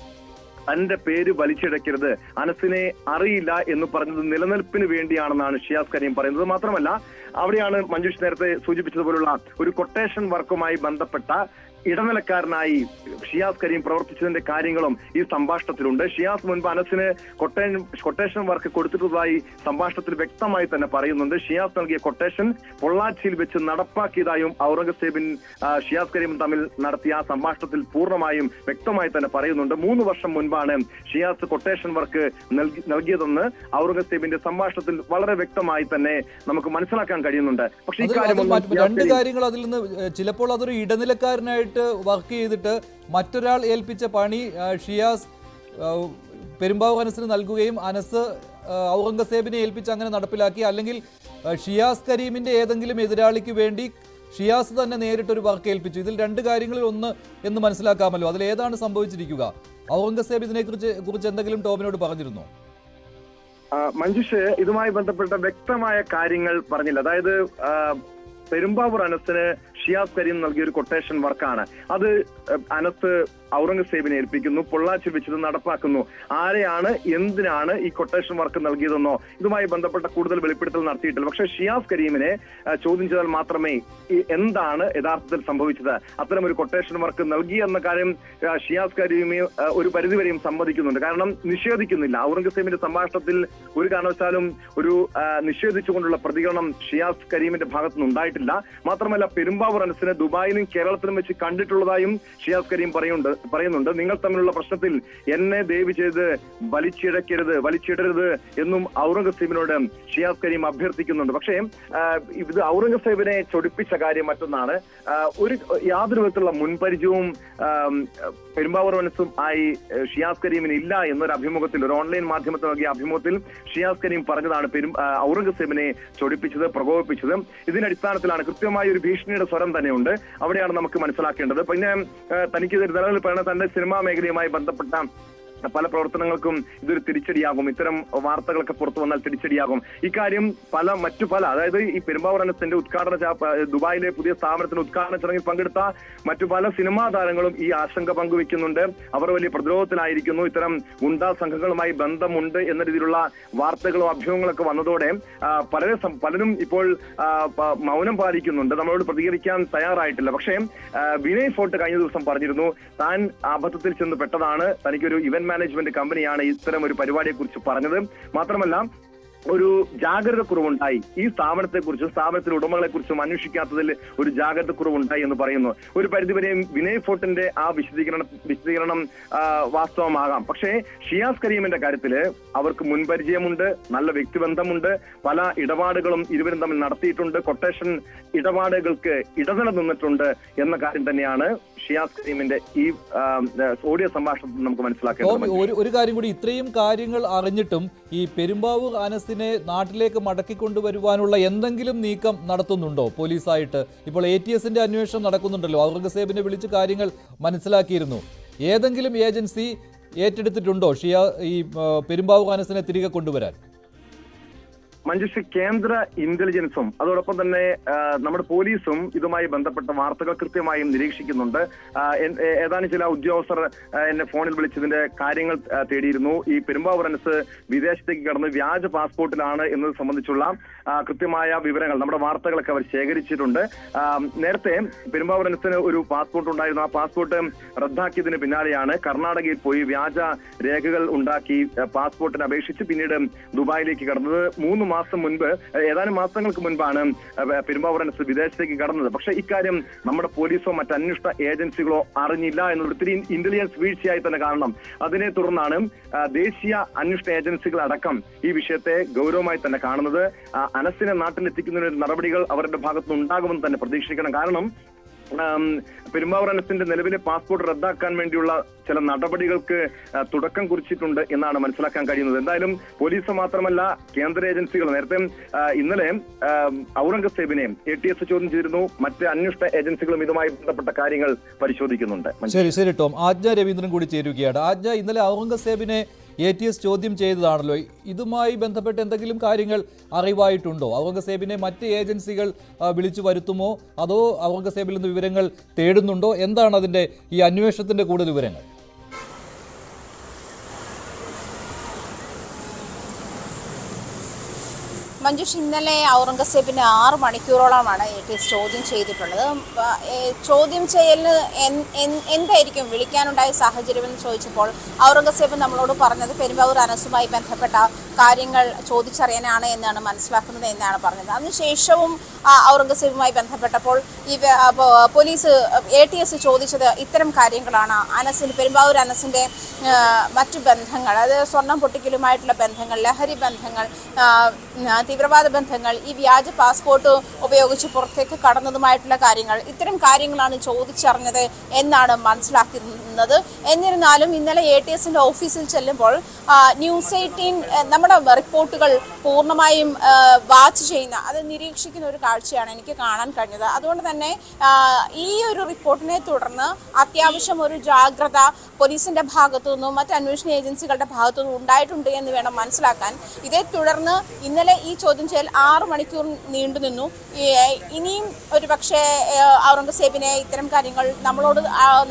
തന്റെ പേര് വലിച്ചിഴക്കരുത്, അനസിനെ അറിയില്ല എന്ന് പറഞ്ഞത് നിലനിൽപ്പിന് വേണ്ടിയാണെന്നാണ് ഷിയാസ് കരീം പറയുന്നത്. മാത്രമല്ല അവിടെയാണ് മഞ്ജുഷ് നേരത്തെ സൂചിപ്പിച്ചതുപോലുള്ള ഒരു കൊട്ടേഷൻ വർക്കുമായി ബന്ധപ്പെട്ട ഇടനിലക്കാരനായി ഷിയാസ് കരീം പ്രവർത്തിച്ചതിന്റെ കാര്യങ്ങളും ഈ സംഭാഷണത്തിലുണ്ട്. ഷിയാസ് മുൻപ് അനസിന് കൊട്ടേഷൻ വർക്ക് കൊടുത്തിട്ടുള്ളതായി സംഭാഷണത്തിൽ വ്യക്തമായി തന്നെ പറയുന്നുണ്ട്. ഷിയാസ് നൽകിയ കൊട്ടേഷൻ പൊള്ളാച്ചിയിൽ വെച്ച് നടപ്പാക്കിയതായും ഔറംഗസേബിൻ ഷിയാസ് കരീമും തമ്മിൽ നടത്തിയ ആ സംഭാഷണത്തിൽ പൂർണ്ണമായും വ്യക്തമായി തന്നെ പറയുന്നുണ്ട്. 3 വർഷം മുൻപാണ് ഷിയാസ് കൊട്ടേഷൻ വർക്ക് നൽകിയതെന്ന് ഔറംഗസേബിന്റെ സംഭാഷണത്തിൽ വളരെ വ്യക്തമായി തന്നെ നമുക്ക് മനസ്സിലാക്കാൻ കഴിയുന്നുണ്ട്. പക്ഷേ ഈ കാര്യം രണ്ട് കാര്യങ്ങൾ അതിൽ നിന്ന് ചിലപ്പോൾ അതൊരു ഇടനിലക്കാരനായിട്ട് വർക്ക് ചെയ്തിട്ട് മറ്റൊരാൾ ഏൽപ്പിച്ച പണി ഷിയാസ് പെരുമ്പാവൂർ അനസിന് നൽകുകയും അനസ് ഔറംഗസേബിനെ ഏൽപ്പിച്ച് അങ്ങനെ നടപ്പിലാക്കി, അല്ലെങ്കിൽ ഷിയാസ് കരീമിന്റെ ഏതെങ്കിലും എതിരാളിക്ക് വേണ്ടി ഷിയാസ് തന്നെ നേരിട്ടൊരു വർക്ക് ഏൽപ്പിച്ചു. ഇതിൽ 2 കാര്യങ്ങളിൽ ഒന്ന് എന്ന് മനസ്സിലാക്കാമല്ലോ. അതിൽ ഏതാണ് സംഭവിച്ചിരിക്കുക? ഔറംഗസേബ് ഇതിനെക്കുറിച്ച് എന്തെങ്കിലും ടോമിനോട് പറഞ്ഞിരുന്നോ? മഞ്ജുഷ് ഇതുമായി ബന്ധപ്പെട്ട വ്യക്തമായ കാര്യങ്ങൾ പറഞ്ഞില്ല. അതായത് പെരുമ്പാവൂർ അനസിന് ഷിയാസ് കരീം നൽകിയ ഒരു കൊട്ടേഷൻ വർക്കാണ്. അത് അനസ് ഔറംഗസേബിനെ ഏൽപ്പിക്കുന്നു. പൊള്ളാച്ചിൽ വെച്ചത് നടപ്പാക്കുന്നു. ആരെയാണ് എന്തിനാണ് ഈ കൊട്ടേഷൻ വർക്ക് നൽകിയതെന്നോ ഇതുമായി ബന്ധപ്പെട്ട കൂടുതൽ വെളിപ്പെടുത്തൽ നടത്തിയിട്ടില്ല. പക്ഷേ ഷിയാസ് കരീമിനെ ചോദ്യം ചെയ്താൽ മാത്രമേ എന്താണ് യഥാർത്ഥത്തിൽ സംഭവിച്ചത്, അത്തരം ഒരു കൊട്ടേഷൻ വർക്ക് നൽകി എന്ന കാര്യം ഷിയാസ് കരീമി ഒരു പരിധിവരെയും സമ്മതിക്കുന്നുണ്ട്. കാരണം നിഷേധിക്കുന്നില്ല. ഔറംഗസേബിന്റെ സംഭാഷണത്തിൽ ഒരു കാരണവശാലും ഒരു നിഷേധിച്ചുകൊണ്ടുള്ള പ്രതികരണം ഷിയാസ് കരീമിന്റെ ഭാഗത്തുനിന്ന് ഉണ്ടായിട്ടില്ല. മാത്രമല്ല പെരുമ്പാവൂർ അനസിനെ ദുബായിലും കേരളത്തിലും വെച്ച് കണ്ടിട്ടുള്ളതായും ഷിയാസ് കരീം പറയുന്നുണ്ട്. നിങ്ങൾ തമ്മിലുള്ള പ്രശ്നത്തിൽ എന്നെ ദയവ് ചെയ്ത് വലിച്ചിടരുത് എന്നും ഔറംഗസേബിനോട് ഷിയാസ് കരീം അഭ്യർത്ഥിക്കുന്നുണ്ട്. പക്ഷേ ഇത് ഔറംഗസേബിനെ ചൊടിപ്പിച്ച കാര്യം മറ്റൊന്നാണ്. യാതൊരു വിധത്തിലുള്ള മുൻപരിചയവും പെരുമ്പാവൂർ അനസും ആയി ഷിയാസ് കരീമിന് ഇല്ല എന്നൊരു അഭിമുഖത്തിൽ, ഒരു ഓൺലൈൻ മാധ്യമത്തിൽ നൽകിയ അഭിമുഖത്തിൽ ഷിയാസ് കരീം പറഞ്ഞതാണ് ഔറംഗസേബിനെ ചൊടിപ്പിച്ചത്, പ്രകോപിപ്പിച്ചത്. ഇതിന്റെ അടിസ്ഥാനത്തിലാണ് കൃത്യമായ ഒരു ഭീഷണിയുടെ സ്വരം തന്നെയുണ്ട്. അവിടെയാണ് നമുക്ക് മനസ്സിലാക്കേണ്ടത്. പിന്നെ തനിക്ക് നിലവിൽ പറയുന്ന തന്റെ സിനിമാ മേഖലയുമായി ബന്ധപ്പെട്ട പല പ്രവർത്തനങ്ങൾക്കും ഇതൊരു തിരിച്ചടിയാകും. ഇത്തരം വാർത്തകളൊക്കെ പുറത്തു വന്നാൽ തിരിച്ചടിയാകും. ഇക്കാര്യം മറ്റു പല അതായത് ഈ പെരുമ്പാവൂർ അനസിന്റെ ദുബായിലെ പുതിയ സ്ഥാപനത്തിന്റെ ഉദ്ഘാടന ചടങ്ങിൽ പങ്കെടുത്ത മറ്റു പല സിനിമാ താരങ്ങളും ഈ ആശങ്ക പങ്കുവെക്കുന്നുണ്ട്. അവർ വലിയ പ്രതിരോധത്തിലായിരിക്കുന്നു. ഇത്തരം ഗുണ്ടാ സംഘങ്ങളുമായി ബന്ധമുണ്ട് എന്ന രീതിയിലുള്ള വാർത്തകളും അഭ്യൂഹങ്ങളൊക്കെ വന്നതോടെ പലരും ഇപ്പോൾ മൗനം പാലിക്കുന്നുണ്ട്. നമ്മളോട് പ്രതികരിക്കാൻ തയ്യാറായിട്ടില്ല. പക്ഷേ വിനയ് ഫോർട്ട് കഴിഞ്ഞ ദിവസം പറഞ്ഞിരുന്നു താൻ അബദ്ധത്തിൽ ചെന്ന് പെട്ടതാണ്, തനിക്കൊരു ഇവന്റ് മാനേജ്മെന്റ് കമ്പനിയാണ് ഇത്തരം ഒരു പരിപാടിയെ കുറിച്ച് പറഞ്ഞത്. മാത്രമല്ല ഒരു ജാഗ്രത കുറവുണ്ടായി. ഈ സ്ഥാപനത്തെക്കുറിച്ചും സ്ഥാപനത്തിലെ ഉടമകളെ കുറിച്ചും അന്വേഷിക്കാത്തതിൽ ഒരു ജാഗ്രത കുറവുണ്ടായി എന്ന് പറയുന്നു. ഒരു പരിധിവരെയും വിനയ് ഫോർട്ടിന്റെ ആ വിശദീകരണം വാസ്തവമാകാം. പക്ഷേ ഷിയാസ് കരീമിന്റെ കാര്യത്തില് അവർക്ക് മുൻപരിചയമുണ്ട്, നല്ല വ്യക്തിബന്ധമുണ്ട്, പല ഇടപാടുകളും ഇരുവരും തമ്മിൽ നടത്തിയിട്ടുണ്ട്, കൊട്ടേഷൻ ഇടപാടുകൾക്ക് ഇടനില നിന്നിട്ടുണ്ട് എന്ന കാര്യം തന്നെയാണ് ഷിയാസ് കരീമിന്റെ ഈ ഓഡിയോ സംഭാഷണത്തിൽ നമുക്ക് മനസ്സിലാക്കേണ്ടത്. ഒരു കാര്യം കൂടി, ഇത്രയും കാര്യങ്ങൾ അറിഞ്ഞിട്ടും ഈ പെരുമ്പാവൂർ അനസിനെ നാട്ടിലേക്ക് മടക്കിക്കൊണ്ടുവരുവാനുള്ള എന്തെങ്കിലും നീക്കം നടത്തുന്നുണ്ടോ പോലീസായിട്ട്? ഇപ്പോൾ ATSന്റെ അന്വേഷണം നടക്കുന്നുണ്ടല്ലോ, ഔറംഗസേബിനെ വിളിച്ച് കാര്യങ്ങൾ മനസ്സിലാക്കിയിരുന്നു. ഏതെങ്കിലും ഏജൻസി ഏറ്റെടുത്തിട്ടുണ്ടോ ഈ പെരുമ്പാവൂർ അനസിനെ തിരികെ കൊണ്ടുവരാൻ? മഞ്ജുഷ്, കേന്ദ്ര ഇന്റലിജൻസും അതോടൊപ്പം തന്നെ നമ്മുടെ പോലീസും ഇതുമായി ബന്ധപ്പെട്ട വാർത്തകൾ കൃത്യമായും നിരീക്ഷിക്കുന്നുണ്ട്. ഏതാനും ചില ഉദ്യോഗസ്ഥർ എന്നെ ഫോണിൽ വിളിച്ചതിന്റെ കാര്യങ്ങൾ തേടിയിരുന്നു. ഈ പെരുമ്പാവൂർ അനസ് വിദേശത്തേക്ക് കടന്ന് വ്യാജ പാസ്പോർട്ടിലാണ് എന്നത് സംബന്ധിച്ചുള്ള കൃത്യമായ വിവരങ്ങൾ, നമ്മുടെ വാർത്തകളൊക്കെ അവർ ശേഖരിച്ചിട്ടുണ്ട്. നേരത്തെ പെരുമ്പാവൂർ അനസിന് ഒരു പാസ്പോർട്ട് ഉണ്ടായിരുന്നു. ആ പാസ്പോർട്ട് റദ്ദാക്കിയതിന് പിന്നാലെയാണ് കർണാടകയിൽ പോയി വ്യാജ രേഖകൾ ഉണ്ടാക്കി പാസ്പോർട്ടിന് അപേക്ഷിച്ച് പിന്നീട് ദുബായിലേക്ക് കടന്നത്. 3 മാസം മുൻപ്, ഏതാനും മാസങ്ങൾക്ക് മുൻപാണ് പെരുമ്പാവൂർ അനസ് വിദേശത്തേക്ക് കടന്നത്. പക്ഷെ ഇക്കാര്യം നമ്മുടെ പോലീസോ മറ്റ് അന്വേഷണ ഏജൻസികളോ അറിഞ്ഞില്ല എന്നുള്ള ഒത്തിരി ഇന്റലിജൻസ് വീഴ്ചയായി തന്നെ കാണണം. അതിനെ തുടർന്നാണ് ദേശീയ അന്വേഷണ ഏജൻസികൾ അടക്കം ഈ വിഷയത്തെ ഗൗരവമായി തന്നെ കാണുന്നത്. അനസിനെ നാട്ടിലെത്തിക്കുന്നതിന് നടപടികൾ അവരുടെ ഭാഗത്തുനിന്ന് ഉണ്ടാകുമെന്ന് തന്നെ പ്രതീക്ഷിക്കണം. കാരണം പെരുമ്പാവൂർ അനസിന്റെ നിലവിലെ പാസ്പോർട്ട് റദ്ദാക്കാൻ വേണ്ടിയുള്ള ചില നടപടികൾക്ക് തുടക്കം കുറിച്ചിട്ടുണ്ട് എന്നാണ് മനസ്സിലാക്കാൻ കഴിയുന്നത്. എന്തായാലും പോലീസ് മാത്രമല്ല കേന്ദ്ര ഏജൻസികൾ നേരത്തെ ഇന്നലെ ഔറംഗസേബിനെ ATS ചോദ്യം ചെയ്തിരുന്നു. മറ്റ് അന്വേഷണ ഏജൻസികളും ഇതുമായി ബന്ധപ്പെട്ട കാര്യങ്ങൾ പരിശോധിക്കുന്നുണ്ട്. ശരി ടോം. ആജ്ഞ രവീന്ദ്രൻ കൂടി ചേരുകയാണ്. ആജ്ഞ, ഇന്നലെ ഔറംഗസേബിനെ ATS ചോദ്യം ചെയ്തതാണല്ലോ. ഇതുമായി ബന്ധപ്പെട്ട് എന്തെങ്കിലും കാര്യങ്ങൾ അറിവായിട്ടുണ്ടോ? ഔറംഗസേബിനെ മറ്റ് ഏജൻസികൾ വിളിച്ചു വരുത്തുമോ, അതോ ഔറംഗസേബിൽ നിന്ന് വിവരങ്ങൾ തേടുന്നുണ്ടോ? എന്താണ് അതിന്റെ ഈ അന്വേഷണത്തിന്റെ കൂടുതൽ വിവരങ്ങൾ? മഞ്ജുഷ്, ഇന്നലെ ഔറംഗസേബിനെ 6 മണിക്കൂറോളമാണ് ATS ചോദ്യം ചെയ്തിട്ടുള്ളത്. ചോദ്യം ചെയ്യലിന് എന്തായിരിക്കും വിളിക്കാനുണ്ടായ സാഹചര്യം എന്ന് ചോദിച്ചപ്പോൾ ഔറംഗസേബ് നമ്മളോട് പറഞ്ഞത് പെരുമ്പാവൂർ അനസുമായി ബന്ധപ്പെട്ട കാര്യങ്ങൾ ചോദിച്ചറിയാനാണ് എന്നാണ് മനസ്സിലാക്കുന്നത് എന്നാണ് പറഞ്ഞത്. അതിനുശേഷവും ഔറംഗസേബുമായി ബന്ധപ്പെട്ടപ്പോൾ ഈ പോലീസ് ATS ചോദിച്ചത് ഇത്തരം കാര്യങ്ങളാണ്. പെരുമ്പാവൂർ അനസിന്റെ മറ്റു ബന്ധങ്ങൾ, അതായത് സ്വർണം പൊട്ടിക്കലുമായിട്ടുള്ള ബന്ധങ്ങൾ, ലഹരി ബന്ധങ്ങൾ, തീവ്രവാദ ബന്ധങ്ങൾ, ഈ വ്യാജ പാസ്പോർട്ട് ഉപയോഗിച്ച് പുറത്തേക്ക് കടന്നതുമായിട്ടുള്ള കാര്യങ്ങൾ, ഇത്തരം കാര്യങ്ങളാണ് ചോദിച്ചറിഞ്ഞത് എന്നാണ് മനസ്സിലാക്കുന്നത്. തോന്നുന്നത്. എന്നിരുന്നാലും ഇന്നലെ ATSന്റെ ഓഫീസിൽ ചെല്ലുമ്പോൾ ന്യൂസ് 18 നമ്മുടെ റിപ്പോർട്ടുകൾ പൂർണ്ണമായും വാച്ച് ചെയ്യുന്ന, അത് നിരീക്ഷിക്കുന്ന ഒരു കാഴ്ചയാണ് എനിക്ക് കാണാൻ കഴിഞ്ഞത്. അതുകൊണ്ട് തന്നെ ഈ ഒരു റിപ്പോർട്ടിനെ തുടർന്ന് അത്യാവശ്യം ഒരു ജാഗ്രത പോലീസിന്റെ ഭാഗത്തു നിന്നും മറ്റ് അന്വേഷണ ഏജൻസികളുടെ ഭാഗത്തു നിന്നും ഉണ്ടായിട്ടുണ്ട് എന്ന് വേണം മനസ്സിലാക്കാൻ. ഇതേ തുടർന്ന് ഇന്നലെ ഈ ചോദ്യം ചെയ്യൽ 6 മണിക്കൂർ നീണ്ടുനിന്നു. ഇനിയും ഒരു പക്ഷേ ഔറംഗസേബിനെ ഇത്തരം കാര്യങ്ങൾ നമ്മളോട്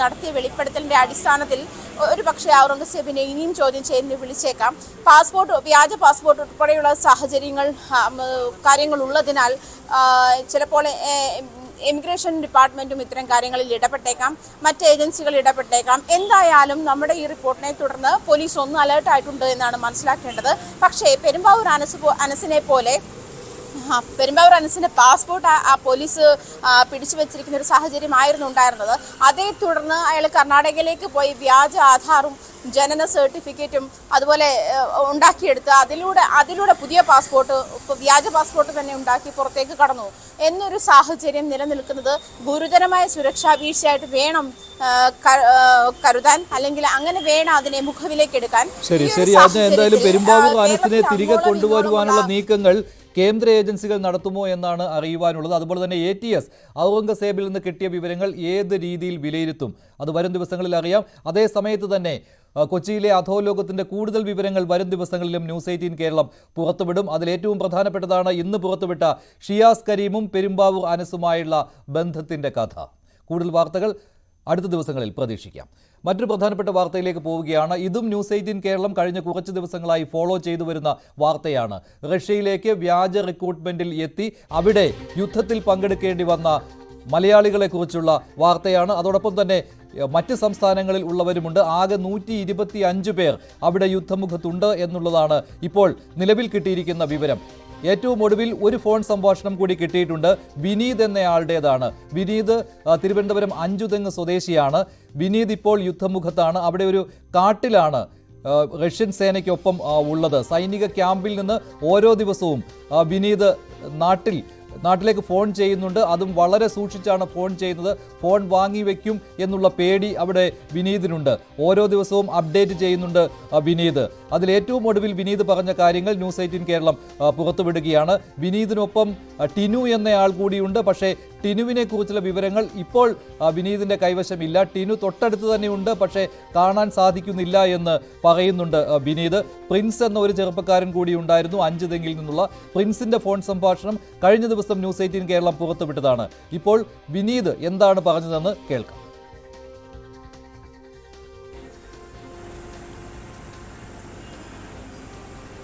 നടത്തിയ വെളിപ്പെടുത്തലിന്റെ അടിസ്ഥാനത്തിൽ ഒരു പക്ഷേ ഔറംഗസേബിനെ ഇനിയും ചോദ്യം ചെയ്യലിന് വിളിച്ചേക്കാം. വ്യാജ പാസ്പോർട്ട് ഉൾപ്പെടെയുള്ള കാര്യങ്ങൾ ഉള്ളതിനാൽ ചിലപ്പോൾ ഇമിഗ്രേഷൻ ഡിപ്പാർട്ട്മെന്റും ഇത്തരം കാര്യങ്ങളിൽ ഇടപെട്ടേക്കാം, മറ്റ് ഏജൻസികൾ ഇടപെട്ടേക്കാം. എന്തായാലും നമ്മുടെ ഈ റിപ്പോർട്ടിനെ തുടർന്ന് പോലീസ് ഒന്ന് അലേർട്ടായിട്ടുണ്ട് എന്നാണ് മനസ്സിലാക്കേണ്ടത്. പക്ഷേ പെരുമ്പാവൂർ അനസിനെ പോലെ പെരുമ്പാവൂർ അനസിന്റെ പാസ്പോർട്ട് പോലീസ് പിടിച്ചു വെച്ചിരിക്കുന്ന ഒരു സാഹചര്യമായിരുന്നു ഉണ്ടായിരുന്നത്. അതേ തുടർന്ന് അയാൾ കർണാടകയിലേക്ക് പോയി വ്യാജ ആധാറും ജനന സർട്ടിഫിക്കറ്റും അതുപോലെ ഉണ്ടാക്കിയെടുത്ത് അതിലൂടെ പുതിയ പാസ്പോർട്ട്, വ്യാജ പാസ്പോർട്ട് തന്നെ ഉണ്ടാക്കി പുറത്തേക്ക് കടന്നു എന്നൊരു സാഹചര്യം നിലനിൽക്കുന്നത് ഗുരുതരമായ സുരക്ഷാ വീഴ്ചയായിട്ട് വേണം കരുതാൻ, അല്ലെങ്കിൽ അങ്ങനെ വേണം അതിനെ മുഖവിലേക്ക് എടുക്കാൻ. ശരി, എന്തായാലും പെരുമ്പാവൂർ അനസിനെ തിരികെ കൊണ്ടുവരുവാനുള്ള നീക്കങ്ങൾ കേന്ദ്ര ഏജൻസികൾ നടത്തുമോ എന്നാണ് അറിയുവാനുള്ളത്. അതുപോലെ തന്നെ ATS ഔറംഗസേബിൽ നിന്ന് കിട്ടിയ വിവരങ്ങൾ ഏത് രീതിയിൽ വിലയിരുത്തും അത് വരും ദിവസങ്ങളിൽ അറിയാം. അതേ സമയത്ത് തന്നെ കൊച്ചിയിലെ അധോലോകത്തിന്റെ കൂടുതൽ വിവരങ്ങൾ വരും ദിവസങ്ങളിലും ന്യൂസ് 18 കേരളം പുറത്തുവിടും. അതിലേറ്റവും പ്രധാനപ്പെട്ടതാണ് ഇന്ന് പുറത്തുവിട്ട ഷിയാസ് കരീമും പെരുമ്പാവൂർ അനസുമായുള്ള ബന്ധത്തിന്റെ കഥ. കൂടുതൽ വാർത്തകൾ അടുത്ത ദിവസങ്ങളിൽ പ്രതീക്ഷിക്കാം. മറ്റൊരു പ്രധാനപ്പെട്ട വാർത്തയിലേക്ക് പോവുകയാണ്. ഇതും ന്യൂസ് 18 കേരളം കഴിഞ്ഞ കുറച്ച് ദിവസങ്ങളായി ഫോളോ ചെയ്തു വരുന്ന വാർത്തയാണ്. റഷ്യയിലേക്ക് വ്യാജ റിക്രൂട്ട്മെന്റിൽ എത്തി അവിടെ യുദ്ധത്തിൽ പങ്കെടുക്കേണ്ടി വന്ന മലയാളികളെക്കുറിച്ചുള്ള വാർത്തയാണ്. അതോടൊപ്പം തന്നെ മറ്റ് സംസ്ഥാനങ്ങളിൽ ഉള്ളവരുമുണ്ട്. ആകെ 125 പേർ അവിടെ യുദ്ധമുഖത്തുണ്ട് എന്നുള്ളതാണ് ഇപ്പോൾ നിലവിൽ കിട്ടിയിരിക്കുന്ന വിവരം. ഏറ്റവും ഒടുവിൽ ഒരു ഫോൺ സംഭാഷണം കൂടി കിട്ടിയിട്ടുണ്ട്. വിനീത് എന്നയാളുടേതാണ്. വിനീത് തിരുവനന്തപുരം അഞ്ചുതെങ്ങ് സ്വദേശിയാണ്. വിനീത് ഇപ്പോൾ യുദ്ധമുഖത്താണ്. അവിടെ ഒരു കാട്ടിലാണ് റഷ്യൻ സേനയ്ക്കൊപ്പം ഉള്ളത്. സൈനിക ക്യാമ്പിൽ നിന്ന് ഓരോ ദിവസവും വിനീത് നാട്ടിലേക്ക് ഫോൺ ചെയ്യുന്നുണ്ട്. അതും വളരെ സൂക്ഷിച്ചാണ് ഫോൺ ചെയ്യുന്നത്. ഫോൺ വാങ്ങി വയ്ക്കും എന്നുള്ള പേടി അവിടെ വിനീതിനുണ്ട്. ഓരോ ദിവസവും അപ്ഡേറ്റ് ചെയ്യുന്നുണ്ട് വിനീത്. അതിലേറ്റവും ഒടുവിൽ വിനീത് പറഞ്ഞ കാര്യങ്ങൾ ന്യൂസ് 18 കേരളം പുറത്തുവിടുകയാണ്. വിനീതിനൊപ്പം ടിനു എന്നയാൾ കൂടിയുണ്ട്. പക്ഷേ ടിനുവിനെ കുറിച്ചുള്ള വിവരങ്ങൾ ഇപ്പോൾ വിനീതിന്റെ കൈവശമില്ല. ടിനു തൊട്ടടുത്ത് തന്നെയുണ്ട്, പക്ഷേ കാണാൻ സാധിക്കുന്നില്ല എന്ന് പറയുന്നുണ്ട് വിനീത്. പ്രിൻസ് എന്ന ഒരു ചെറുപ്പക്കാരൻ കൂടി ഉണ്ടായിരുന്നു അഞ്ചുതെങ്ങിൽ നിന്നുള്ള. പ്രിൻസിന്റെ ഫോൺ സംഭാഷണം കഴിഞ്ഞ ദിവസം ന്യൂസ് 18 കേരളം പുറത്തുവിട്ടതാണ്. ഇപ്പോൾ വിനീത് എന്താണ് പറഞ്ഞതെന്ന് കേൾക്കാം.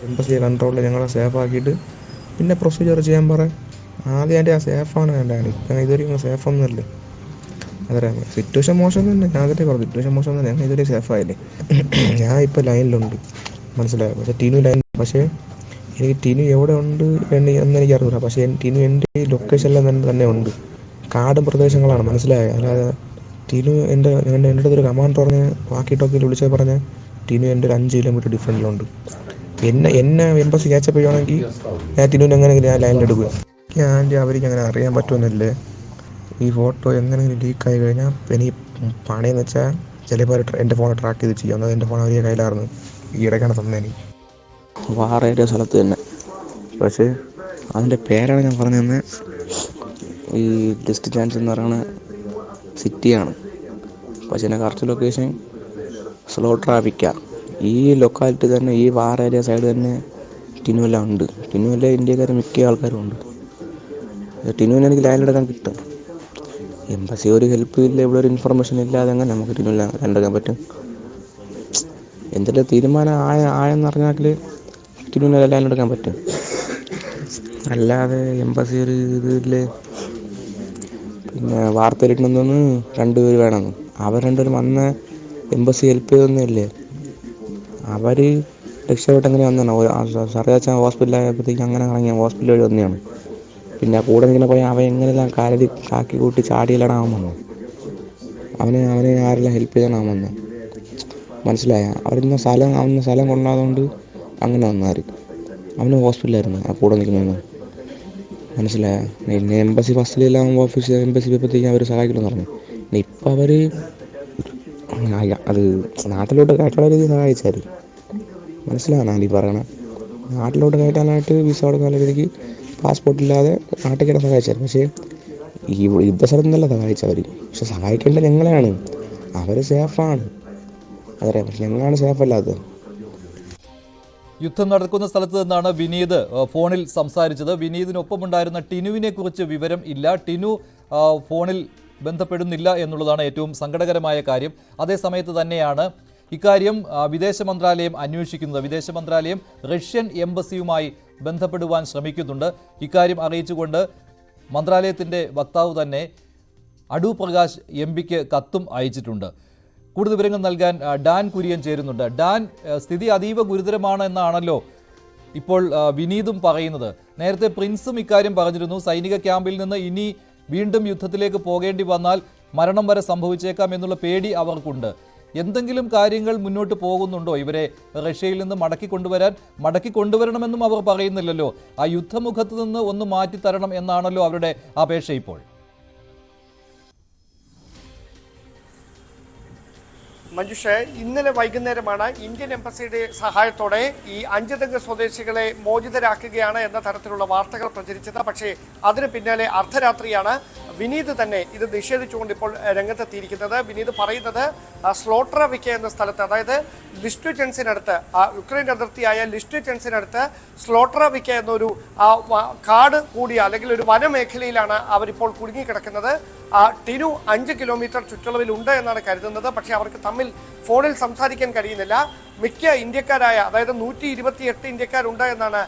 എംബസി കൺട്രോളിൽ ഞങ്ങളെ സേഫ് ആക്കിയിട്ട് പിന്നെ പ്രൊസീജിയർ ചെയ്യാൻ പറയാം. ആദ്യം എൻ്റെ ആ സേഫാണ് വേണ്ടത്. ഇപ്പം ഇതുവരെയും സേഫൊന്നുമല്ലേ. അതറിയാം, സിറ്റുവേഷൻ മോശം തന്നെ. ഞാൻ അതിൻ്റെ പറഞ്ഞു സിറ്റുവേഷൻ മോശം തന്നെ. ഞങ്ങൾ ഇതുവരെ സേഫായില്ലേ. ഞാൻ ഇപ്പോൾ ലൈനിലുണ്ട്, മനസ്സിലായോ. പക്ഷേ ടിനു ലൈൻ, പക്ഷേ എനിക്ക് ടിനു എവിടെ ഉണ്ട് എന്ന് എനിക്ക് അറിയില്ല. പക്ഷേ ടിനു എൻ്റെ ലൊക്കേഷനിൽ തന്നെ ഉണ്ട്. കാടും പ്രദേശങ്ങളാണ്, മനസ്സിലായോ. അല്ലാതെ ടിനു എൻ്റെ അടുത്തൊരു കമാൻഡർ പറഞ്ഞ് വാക്കി ടോക്കിൽ വിളിച്ചാൽ പറഞ്ഞ ടിനു എൻ്റെ ഒരു 5 കിലോമീറ്റർ ഡിഫറൻറ്റിലുണ്ട്. എന്നെ എംബസി ക്യാച്ചപ്പ് ചെയ്യുകയാണെങ്കിൽ ഞാൻ ടിനുവിനെ എങ്ങനെയെങ്കിലും ഞാൻ ലൈനിലെടുക്കുക. അവർക്ക് അങ്ങനെ അറിയാൻ പറ്റുമെന്നല്ലേ. ഈ ഫോട്ടോ എങ്ങനെയെങ്കിലും ലീക്കായി കഴിഞ്ഞാൽ എനിക്ക് പണിയെന്ന് വെച്ചാൽ ചിലപ്പോൾ എൻ്റെ ഫോൺ ട്രാക്ക് ചെയ്ത് ചെയ്യാം. എന്നാൽ എൻ്റെ ഫോൺ അവരുടെ കയ്യിലായിരുന്നു. ഈ ഇടയ്ക്കാണ് തന്നെ വാറേരിയ സ്ഥലത്ത് തന്നെ. പക്ഷേ അതിൻ്റെ പേരാണ് ഞാൻ പറഞ്ഞു തന്നെ. ഈ ലിസ്റ്റ് ചാൻസ് എന്ന് പറയുന്ന സിറ്റിയാണ്. പക്ഷേ എൻ്റെ കറക്റ്റ് ലൊക്കേഷൻ സ്ലോ ട്രാഫിക്കാണ്. ഈ ലൊക്കാലിറ്റി തന്നെ, ഈ വാറേരിയ സൈഡ് തന്നെ ടിനുവെല്ലാം ഉണ്ട്. ടിനുവെല്ല ഇന്ത്യക്കാർ മിക്ക ആൾക്കാരും ഉണ്ട്. ടിനുവിനെ എനിക്ക് ലൈനിലെടുക്കാൻ കിട്ടും. എംബസി ഒരു ഹെൽപ്പ് ഇല്ല, ഇവിടെ ഒരു ഇൻഫർമേഷൻ ഇല്ലാതെ അങ്ങനെ നമുക്ക് ടിനുവെല്ല ലൈനിലെടുക്കാൻ പറ്റും. എന്തെങ്കിലും തീരുമാനം ആയെന്നറിഞ്ഞാൽ ടിനുവിനെ ലൈനിലെടുക്കാൻ പറ്റും. അല്ലാതെ എംബസി ഒരു ഇതിൽ പിന്നെ വാർത്തയിലിട്ടുണ്ടെന്ന് 2 പേര് വേണമെന്ന്. അവർ 2 പേരും വന്ന് എംബസി ഹെൽപ്പ് ചെയ്തൊന്നുമില്ലേ. അവർ രക്ഷപ്പെട്ട് എങ്ങനെ വന്നതാണ്. സർജാച്ച ഹോസ്പിറ്റലായപ്പോഴത്തേക്ക് അങ്ങനെ ഇറങ്ങിയ ഹോസ്പിറ്റൽ വഴി വന്നെയാണ്. പിന്നെ ആ കൂടെ ഇങ്ങനെ പോയാൽ അവൻ എങ്ങനെയെല്ലാം കാക്കി കൂട്ടി ചാടിയിലാണ് അവൻ വന്നത്. അവനെ ആരെല്ലാം ഹെൽപ്പ് ചെയ്താണ് അവൻ വന്നത്, മനസ്സിലായ. അവന് സ്ഥലം കൊണ്ടായതുകൊണ്ട് അങ്ങനെ വന്നാർ. അവന് ഹോസ്പിറ്റലായിരുന്നു ആ കൂടെ നിൽക്കുന്നതെന്ന്, മനസ്സിലായ. പിന്നെ എംബസി ഫസ്റ്റിലെല്ലാം എംബസി പോയപ്പോഴത്തേക്കും അവർ സഹായിക്കണമെന്ന് പറഞ്ഞു. ഇപ്പം അവർ അത് നാട്ടിലോട്ട് കയറ്റാനുള്ള രീതിയിൽ സഹായിച്ചാൽ മനസ്സിലാവുന്ന ഈ പറയണേ. നാട്ടിലോട്ട് കയറ്റാനായിട്ട് വിസ കൊടുക്കാനുള്ള രീതിക്ക് പാസ്പോർട്ട് ഇല്ലാതെ നാട്ടിൽ കയറ്റാൻ സഹായിച്ചാൽ. പക്ഷേ ഈ യുദ്ധസ്ഥലത്ത് നിന്നല്ല സഹായിച്ചവർ. പക്ഷെ സഹായിക്കേണ്ടത് ഞങ്ങളെയാണ്. അവർ സേഫാണ് അതറിയാം, പക്ഷെ ഞങ്ങളാണ് സേഫ് അല്ലാത്തത്. യുദ്ധം നടക്കുന്ന സ്ഥലത്ത് നിന്നാണ് വിനീത് ഫോണിൽ സംസാരിച്ചത്. വിനീതിനൊപ്പമുണ്ടായിരുന്ന ടിനുവിനെ കുറിച്ച് വിവരം ഇല്ല. ടിനു ഫോണിൽ ബന്ധപ്പെടുന്നില്ല എന്നുള്ളതാണ് ഏറ്റവും സങ്കടകരമായ കാര്യം. അതേസമയത്ത് തന്നെയാണ് ഇക്കാര്യം വിദേശ മന്ത്രാലയം അന്വേഷിക്കുന്നത്. വിദേശ മന്ത്രാലയം റഷ്യൻ എംബസിയുമായി ബന്ധപ്പെടുവാൻ ശ്രമിക്കുന്നുണ്ട്. ഇക്കാര്യം അറിയിച്ചുകൊണ്ട് മന്ത്രാലയത്തിൻ്റെ വക്താവ് തന്നെ അടൂർ പ്രകാശ് എംപിക്ക് കത്തും അയച്ചിട്ടുണ്ട്. കൂടുതൽ വിവരങ്ങൾ നൽകാൻ ഡാൻ കുര്യൻ ചേരുന്നുണ്ട്. ഡാൻ, സ്ഥിതി അതീവ ഗുരുതരമാണ് എന്നാണല്ലോ ഇപ്പോൾ വിനീതും പറയുന്നത്. നേരത്തെ പ്രിൻസും ഇക്കാര്യം പറഞ്ഞിരുന്നു. സൈനിക ക്യാമ്പിൽ നിന്ന് ഇനി വീണ്ടും യുദ്ധത്തിലേക്ക് പോകേണ്ടി വന്നാൽ മരണം വരെ സംഭവിച്ചേക്കാം എന്നുള്ള പേടി അവർക്കുണ്ട്. എന്തെങ്കിലും കാര്യങ്ങൾ മുന്നോട്ട് പോകുന്നുണ്ടോ ഇവരെ റഷ്യയിൽ നിന്ന് മടക്കി കൊണ്ടുവരണമെന്നും അവർ പറയുന്നില്ലല്ലോ. ആ യുദ്ധമുഖത്ത് നിന്ന് ഒന്ന് മാറ്റിത്തരണം എന്നാണല്ലോ അവരുടെ അപേക്ഷ ഇപ്പോൾ. മഞ്ജുഷ്, ഇന്നലെ വൈകുന്നേരമാണ് ഇന്ത്യൻ എംബസിയുടെ സഹായത്തോടെ ഈ 5 സ്വദേശികളെ മോചിതരാക്കുകയാണ് എന്ന തരത്തിലുള്ള വാർത്തകൾ പ്രചരിച്ചത്. പക്ഷേ അതിന് പിന്നാലെ അർദ്ധരാത്രിയാണ് വിനീത് തന്നെ ഇത് നിഷേധിച്ചുകൊണ്ട് ഇപ്പോൾ രംഗത്തെത്തിയിരിക്കുന്നത്. വിനീത് പറയുന്നത് സ്ലോട്രവിക്ക എന്ന സ്ഥലത്ത്, അതായത് ലിസ്റ്റ്വിറ്റൻസിനടുത്ത്, യുക്രൈൻ അതിർത്തിയായ ലിസ്റ്റ്വിറ്റൻസിനടുത്ത് സ്ലോട്രവിക്ക എന്നൊരു കാട് കൂടിയ അല്ലെങ്കിൽ ഒരു വനമേഖലയിലാണ് അവരിപ്പോൾ കുടുങ്ങിക്കിടക്കുന്നത്. ടിനു 5 കിലോമീറ്റർ ചുറ്റളവിൽ ഉണ്ട് എന്നാണ് കരുതുന്നത്. പക്ഷേ അവർക്ക് തമ്മിൽ ഫോണിൽ സംസാരിക്കാൻ കഴിയുന്നില്ല. മിക്ക ഇന്ത്യക്കാരായ, അതായത് 128 ഇന്ത്യക്കാരുണ്ട് എന്നാണ്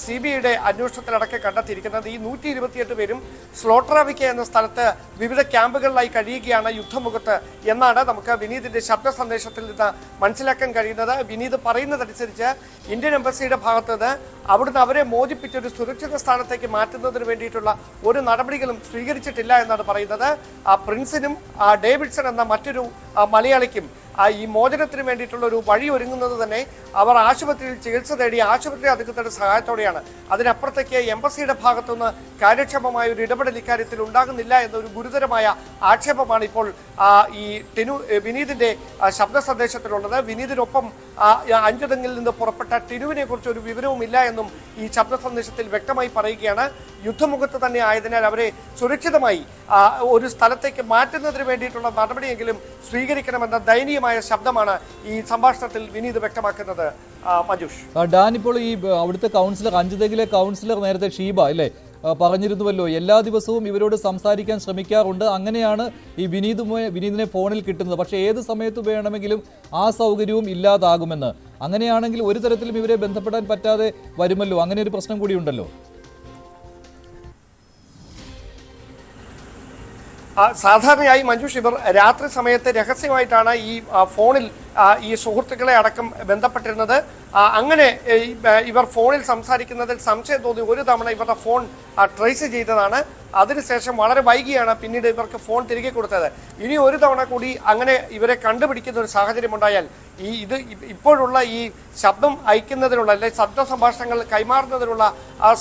CBIയുടെ അന്വേഷണത്തിലടക്കം കണ്ടെത്തിയിരിക്കുന്നത്. ഈ 128 പേരും സ്ലോട്രാവിക്ക എന്ന സ്ഥലത്ത് വിവിധ ക്യാമ്പുകളിലായി കഴിയുകയാണ് യുദ്ധമുഖത്ത് എന്നാണ് നമുക്ക് വിനീതിന്റെ ശബ്ദ സന്ദേശത്തിൽ നിന്ന് മനസ്സിലാക്കാൻ കഴിയുന്നത്. വിനീത് പറയുന്നതനുസരിച്ച് ഇന്ത്യൻ എംബസിയുടെ ഭാഗത്ത് നിന്ന് അവിടുന്ന് അവരെ മോചിപ്പിച്ച് ഒരു സുരക്ഷിത സ്ഥാനത്തേക്ക് മാറ്റുന്നതിന് വേണ്ടിയിട്ടുള്ള ഒരു നടപടികളും സ്വീകരിച്ചിട്ടില്ല എന്നാണ് പറയുന്നത്. പ്രിൻസിനും ഡേവിഡ്സൺ എന്ന മറ്റൊരു മലയാളിക്കും ഈ മോചനത്തിന് വേണ്ടിയിട്ടുള്ള ഒരു വഴി ഒരുങ്ങുന്നത് തന്നെ അവർ ആശുപത്രിയിൽ ചികിത്സ തേടി ആശുപത്രി അധികൃതരുടെ സഹായത്തോടെയാണ്. അതിനപ്പുറത്തേക്ക് എംബസിയുടെ ഭാഗത്തുനിന്ന് കാര്യക്ഷമമായ ഒരു ഇടപെടൽ ഇക്കാര്യത്തിൽ ഉണ്ടാകുന്നില്ല എന്നൊരു ഗുരുതരമായ ആക്ഷേപമാണ് ഇപ്പോൾ ഈ വിനീതിന്റെ ശബ്ദ സന്ദേശത്തിലുള്ളത്. വിനീതിനൊപ്പം 5 തെങ്ങിൽ നിന്ന് പുറപ്പെട്ട ടിനുവിനെ കുറിച്ച് ഒരു വിവരവുമില്ല എന്നും ഈ ശബ്ദ സന്ദേശത്തിൽ വ്യക്തമായി പറയുകയാണ്. യുദ്ധമുഖത്ത് തന്നെ ആയതിനാൽ അവരെ സുരക്ഷിതമായി ഒരു സ്ഥലത്തേക്ക് മാറ്റുന്നതിന് വേണ്ടിയിട്ടുള്ള നടപടിയെങ്കിലും സ്വീകരിക്കണമെന്ന ദയനീയമായ ശബ്ദമാണ് ഈ സംഭാഷണത്തിൽ വിനീത് വ്യക്തമാക്കുന്നത്. മഞ്ജുഷ്, ഡാൻ, ഇപ്പോൾ ഈ അവിടുത്തെ കൗൺസിലർ, 5 തെങ്ങിലെ കൗൺസിലർ നേരത്തെ ഷീബ അല്ലേ പറഞ്ഞിരുന്നുവല്ലോ, എല്ലാ ദിവസവും ഇവരോട് സംസാരിക്കാൻ ശ്രമിക്കാറുണ്ട്. അങ്ങനെയാണ് ഈ വിനീതിനെ ഫോണിൽ കിട്ടുന്നത്. പക്ഷേ ഏത് സമയത്ത് വേണമെങ്കിലും ആ സൗകര്യവും ഇല്ലാതാകുമെന്ന്. അങ്ങനെയാണെങ്കിൽ ഒരു തരത്തിലും ഇവരെ ബന്ധപ്പെടാൻ പറ്റാതെ വരുമല്ലോ. അങ്ങനെ ഒരു പ്രശ്നം കൂടി ഉണ്ടല്ലോ. സാധാരണയായി മഞ്ജുഷ്, ഇവർ രാത്രി സമയത്ത് രഹസ്യമായിട്ടാണ് ഈ ഫോണിൽ ഈ സുഹൃത്തുക്കളെ അടക്കം ബന്ധപ്പെട്ടിരുന്നത്. അങ്ങനെ ഇവർ ഫോണിൽ സംസാരിക്കുന്നതിൽ സംശയം തോന്നി ഒരു തവണ ഇവരുടെ ഫോൺ ട്രേസ് ചെയ്തതാണ്. അതിനുശേഷം വളരെ വൈകിയാണ് പിന്നീട് ഇവർക്ക് ഫോൺ തിരികെ കൊടുത്തത്. ഇനി ഒരു തവണ കൂടി അങ്ങനെ ഇവരെ കണ്ടുപിടിക്കുന്ന ഒരു സാഹചര്യം ഉണ്ടായാൽ ഇപ്പോഴുള്ള ഈ ശബ്ദം അയക്കുന്നതിനുള്ള അല്ലെങ്കിൽ ശബ്ദ സംഭാഷണങ്ങൾ കൈമാറുന്നതിനുള്ള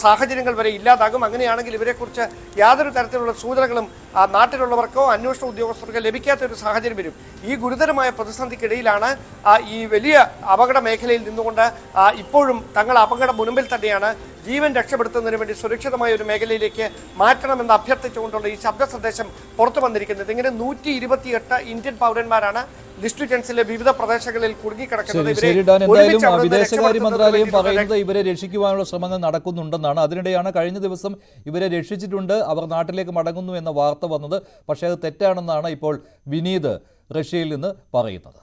സാഹചര്യങ്ങൾ വരെ ഇല്ലാതാകും. അങ്ങനെയാണെങ്കിൽ ഇവരെക്കുറിച്ച് യാതൊരു തരത്തിലുള്ള സൂചനകളും നാട്ടിലുള്ളവർക്കോ അന്വേഷണ ഉദ്യോഗസ്ഥർക്കോ ലഭിക്കാത്ത ഒരു സാഹചര്യം വരും. ഈ ഗുരുതരമായ പ്രതിസന്ധിക്കിടയിലാണ് ഈ വലിയ അപകട മേഖലയിൽ നിന്നുകൊണ്ട് ഇപ്പോഴും തങ്ങൾ അപകട മുൻപിൽ തന്നെയാണ്, ജീവൻ രക്ഷപ്പെടുത്തുന്നതിന് വേണ്ടി സുരക്ഷിതമായ ഒരു മേഖലയിലേക്ക് മാറ്റണമെന്ന് അഭ്യർത്ഥിച്ചുകൊണ്ടുള്ള ഈ ശബ്ദ സന്ദേശം പുറത്തു വന്നിരിക്കുന്നത്. ഇങ്ങനെ 128 ഇന്ത്യൻ പൗരന്മാരാണ് ലിസ്റ്റ്വിറ്റൻസിലെ വിവിധ പ്രദേശങ്ങളിൽ കുടുങ്ങിക്കിടക്കുന്നത്. എന്തായാലും വിദേശകാര്യ മന്ത്രാലയം പറയുന്നത് ഇവരെ രക്ഷിക്കുവാനുള്ള ശ്രമങ്ങൾ നടക്കുന്നുണ്ടെന്നാണ്. അതിനിടെയാണ് കഴിഞ്ഞ ദിവസം ഇവരെ രക്ഷിച്ചിട്ടുണ്ട്, അവർ നാട്ടിലേക്ക് മടങ്ങുന്നു എന്ന വാർത്ത വന്നത്. പക്ഷേ അത് തെറ്റാണെന്നാണ് ഇപ്പോൾ വിനീത് റഷ്യയിൽ നിന്ന് പറയുന്നത്.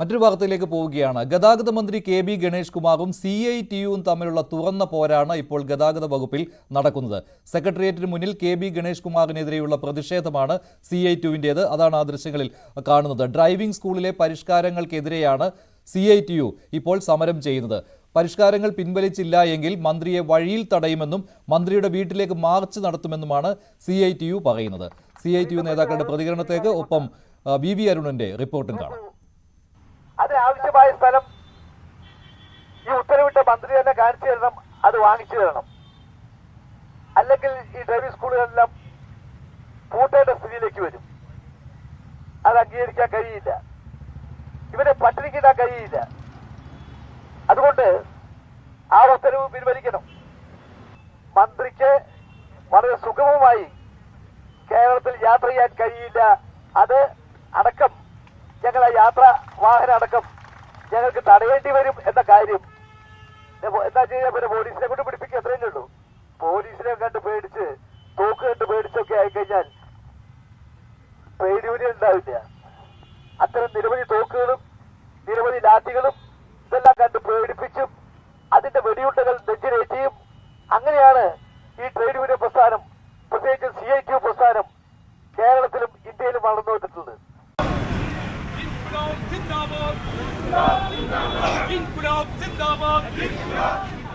മറ്റൊരു വാർത്തയിലേക്ക് പോവുകയാണ്. ഗതാഗത മന്ത്രി KB ഗണേഷ് കുമാറും CITUവും തമ്മിലുള്ള തുറന്ന പോരാണ് ഇപ്പോൾ ഗതാഗത വകുപ്പിൽ നടക്കുന്നത്. സെക്രട്ടേറിയറ്റിന് മുന്നിൽ KB ഗണേഷ് കുമാറിനെതിരെയുള്ള പ്രതിഷേധമാണ് CITUവിൻ്റേത്. അതാണ് ആ ദൃശ്യങ്ങളിൽ കാണുന്നത്. ഡ്രൈവിംഗ് സ്കൂളിലെ പരിഷ്കാരങ്ങൾക്കെതിരെയാണ് CITU ഇപ്പോൾ സമരം ചെയ്യുന്നത്. പരിഷ്കാരങ്ങൾ പിൻവലിച്ചില്ല എങ്കിൽ മന്ത്രിയെ വഴിയിൽ തടയുമെന്നും മന്ത്രിയുടെ വീട്ടിലേക്ക് മാർച്ച് നടത്തുമെന്നുമാണ് CITU പറയുന്നത്. CITU നേതാക്കളുടെ പ്രതികരണത്തേക്ക് ഒപ്പം VV അരുണിന്റെ റിപ്പോർട്ടും കാണാം. അതിനാവശ്യമായ സ്ഥലം ഈ ഉത്തരവിട്ട മന്ത്രി തന്നെ കാണിച്ചു തരണം, അത് വാങ്ങിച്ചു തരണം. അല്ലെങ്കിൽ ഈ ഡ്രൈവിംഗ് സ്കൂളുകളെല്ലാം പൂട്ടേണ്ട സ്ഥിതിയിലേക്ക് വരും. അത് അംഗീകരിക്കാൻ കഴിയില്ല. ഇവരെ പട്ടിണിക്കിടാൻ കഴിയില്ല. അതുകൊണ്ട് ആ ഉത്തരവ് പിൻവലിക്കണം. മന്ത്രിക്ക് വളരെ സുഗമമായി കേരളത്തിൽ യാത്ര ചെയ്യാൻ കഴിയില്ല. അത് അടക്കം ഞങ്ങളെ യാത്രാ വാഹനം അടക്കം ഞങ്ങൾക്ക് തടയേണ്ടി വരും എന്ന കാര്യം എന്താ ചെയ്യാൻ പറ്റും? പോലീസിനെ കൊണ്ട് പിടിപ്പിക്കുക, അത്രയേ ഉള്ളൂ. പോലീസിനെ കണ്ട് പേടിച്ച് തോക്ക് കണ്ട് പേടിച്ചൊക്കെ ആയിക്കഴിഞ്ഞാൽ ട്രേഡ് യൂണിയൻ ഉണ്ടാവില്ല. അത്തരം നിരവധി തോക്കുകളും നിരവധി ലാത്തികളും ഇതെല്ലാം കണ്ട് പേടിപ്പിച്ചും അതിന്റെ വെടിയുണ്ടകൾ നെഞ്ചിലേറ്റിയും അങ്ങനെയാണ് ഈ ട്രേഡ് യൂണിയൻ പ്രസ്ഥാനം, പ്രത്യേകിച്ച് CITU പ്രസ്ഥാനം കേരളത്തിലും ഇന്ത്യയിലും വളർന്നു വന്നിട്ടുള്ളത്.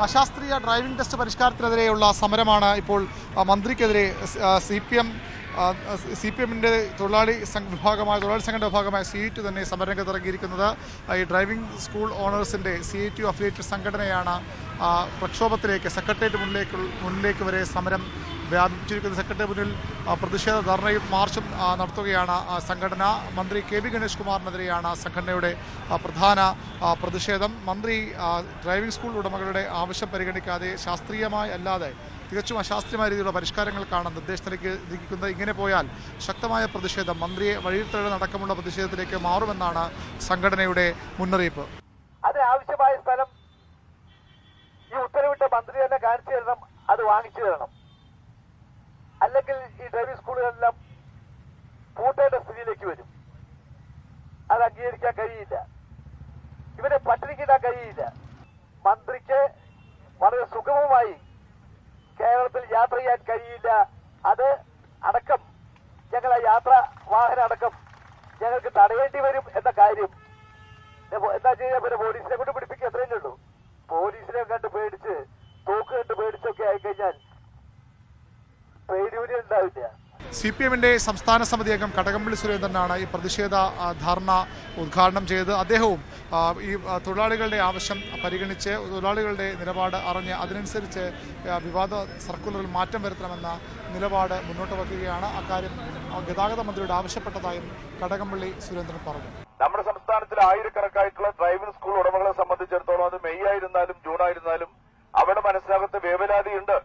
അശാസ്ത്രീയ ഡ്രൈവിംഗ് ടെസ്റ്റ് പരിഷ്കാരത്തിനെതിരെയുള്ള സമരമാണ് ഇപ്പോൾ മന്ത്രിക്കെതിരെ CPM-ന്റെ തൊഴിലാളി സംഘടന വിഭാഗമായ CITU തന്നെ സമരരംഗത്തിറങ്ങിയിരിക്കുന്നത്. ഈ ഡ്രൈവിംഗ് സ്കൂൾ ഓണേഴ്സിൻ്റെ CITU അഫിലിയേറ്റഡ് സംഘടനയാണ് പ്രക്ഷോഭത്തിലേക്ക് സെക്രട്ടേറിയറ്റ് മുന്നിലേക്ക് വരെ സമരം വ്യാപിപ്പിച്ചിരിക്കുന്നത്. സെക്രട്ടേറിയറ്റ് മുന്നിൽ പ്രതിഷേധ ധർണയും മാർച്ചും നടത്തുകയാണ് സംഘടന. മന്ത്രി KB ഗണേഷ് കുമാറിനെതിരെയാണ് സംഘടനയുടെ പ്രധാന പ്രതിഷേധം. മന്ത്രി ഡ്രൈവിംഗ് സ്കൂൾ ഉടമകളുടെ ആവശ്യം പരിഗണിക്കാതെ ശാസ്ത്രീയമായി അല്ലാതെ തികച്ചും അശാസ്ത്രീയമായ രീതിയിലുള്ള പരിഷ്കാരങ്ങൾക്കാണ് നിർദ്ദേശത്തിലേക്ക് നീക്കുന്നത്. ഇങ്ങനെ പോയാൽ ശക്തമായ പ്രതിഷേധം മന്ത്രിയെ വഴിയിൽ തള്ളടക്കമുള്ള പ്രതിഷേധത്തിലേക്ക് മാറുമെന്നാണ് സംഘടനയുടെ മുന്നറിയിപ്പ്. അതിന് ആവശ്യമായ സ്ഥലം ഈ ഉത്തരവിട്ട മന്ത്രി തന്നെ കാണിച്ചു തരണം, അത് വാങ്ങിച്ചു തരണം. അല്ലെങ്കിൽ ഈ ഡ്രൈവിംഗ് സ്കൂളുകളെല്ലാം പൂട്ടേണ്ട സ്ഥിതിയിലേക്ക് വരും. അത് അംഗീകരിക്കാൻ കഴിയില്ല. ഇവരെ പട്ടിണിക്കിടാൻ കഴിയില്ല. മന്ത്രിക്ക് വളരെ സുഗമമായി കേരളത്തിൽ യാത്ര ചെയ്യാൻ കഴിയില്ല. അത് അടക്കം ഞങ്ങളെ യാത്രാ വാഹനം അടക്കം ഞങ്ങൾക്ക് തടയേണ്ടി വരും എന്ന കാര്യം എന്താ ചെയ്യാൻ പറ്റും? പോലീസിനെ കൊണ്ട് പിടിപ്പിക്കുക, അത്രയേ ഉള്ളൂ. പോലീസിനെ കണ്ട് പേടിച്ച് തോക്ക് കണ്ട് പേടിച്ചൊക്കെ ആയിക്കഴിഞ്ഞാൽ ട്രേഡ് യൂണിയൻ ഉണ്ടാവില്ല. CPM-ന്റെ സംസ്ഥാന സമിതി അംഗം കടകംപള്ളി സുരേന്ദ്രനാണ് ഈ പ്രതിഷേധ ധർണ ഉദ്ഘാടനം ചെയ്തത്. അദ്ദേഹവും ഈ തൊഴിലാളികളുടെ ആവശ്യം പരിഗണിച്ച് തൊഴിലാളികളുടെ നിലപാട് അറിഞ്ഞ് അതിനനുസരിച്ച് വിവാദ സർക്കുലറിൽ മാറ്റം വരുത്തണമെന്ന നിലപാട് മുന്നോട്ട് വയ്ക്കുകയാണ്. അക്കാര്യം ഗതാഗത മന്ത്രിയോട് ആവശ്യപ്പെട്ടതായും കടകംപള്ളി സുരേന്ദ്രൻ പറഞ്ഞു. നമ്മുടെ സംസ്ഥാനത്തിൽ ആയിരക്കണക്കായിട്ടുള്ള ഡ്രൈവിംഗ് സ്കൂൾ ഉടമകളെ സംബന്ധിച്ചിടത്തോളം അത് മെയ് ആയിരുന്നാലും ജൂൺ ആയിരുന്നാലും അവിടെ മനസ്സിനകത്ത് വേവലാതിയുണ്ട്.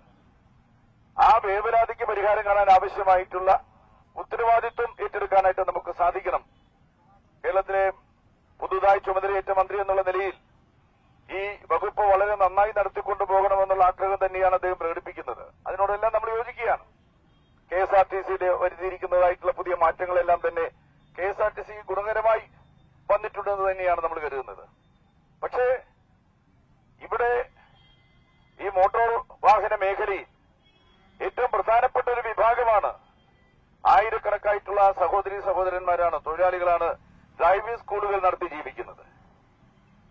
ആ വേവലാതിക്ക് പരിഹാരം കാണാൻ ആവശ്യമായിട്ടുള്ള ഉത്തരവാദിത്വം ഏറ്റെടുക്കാനായിട്ട് നമുക്ക് സാധിക്കണം. കേരളത്തിലെ പുതുതായി ചുമതലയേറ്റ മന്ത്രി എന്നുള്ള നിലയിൽ ഈ വകുപ്പ് വളരെ നന്നായി നടത്തിക്കൊണ്ടു പോകണമെന്നുള്ള ആഗ്രഹം തന്നെയാണ് അദ്ദേഹം പ്രകടിപ്പിക്കുന്നത്. അതിനോടെല്ലാം നമ്മൾ യോജിക്കുകയാണ്. KSRTCയുടെ വരുത്തിയിരിക്കുന്നതായിട്ടുള്ള പുതിയ മാറ്റങ്ങളെല്ലാം തന്നെ KSRTC ഗുണകരമായി വന്നിട്ടുണ്ടെന്ന് തന്നെയാണ് നമ്മൾ കരുതുന്നത്. പക്ഷേ ഇവിടെ ഈ മോട്ടോർ വാഹന മേഖലയിൽ ഏറ്റവും പ്രധാനപ്പെട്ട ഒരു വിഭാഗമാണ് ആയിരക്കണക്കായിട്ടുള്ള സഹോദരന്മാരാണ്, തൊഴിലാളികളാണ് ഡ്രൈവിംഗ് സ്കൂളുകൾ നടത്തി ജീവിക്കുന്നത്.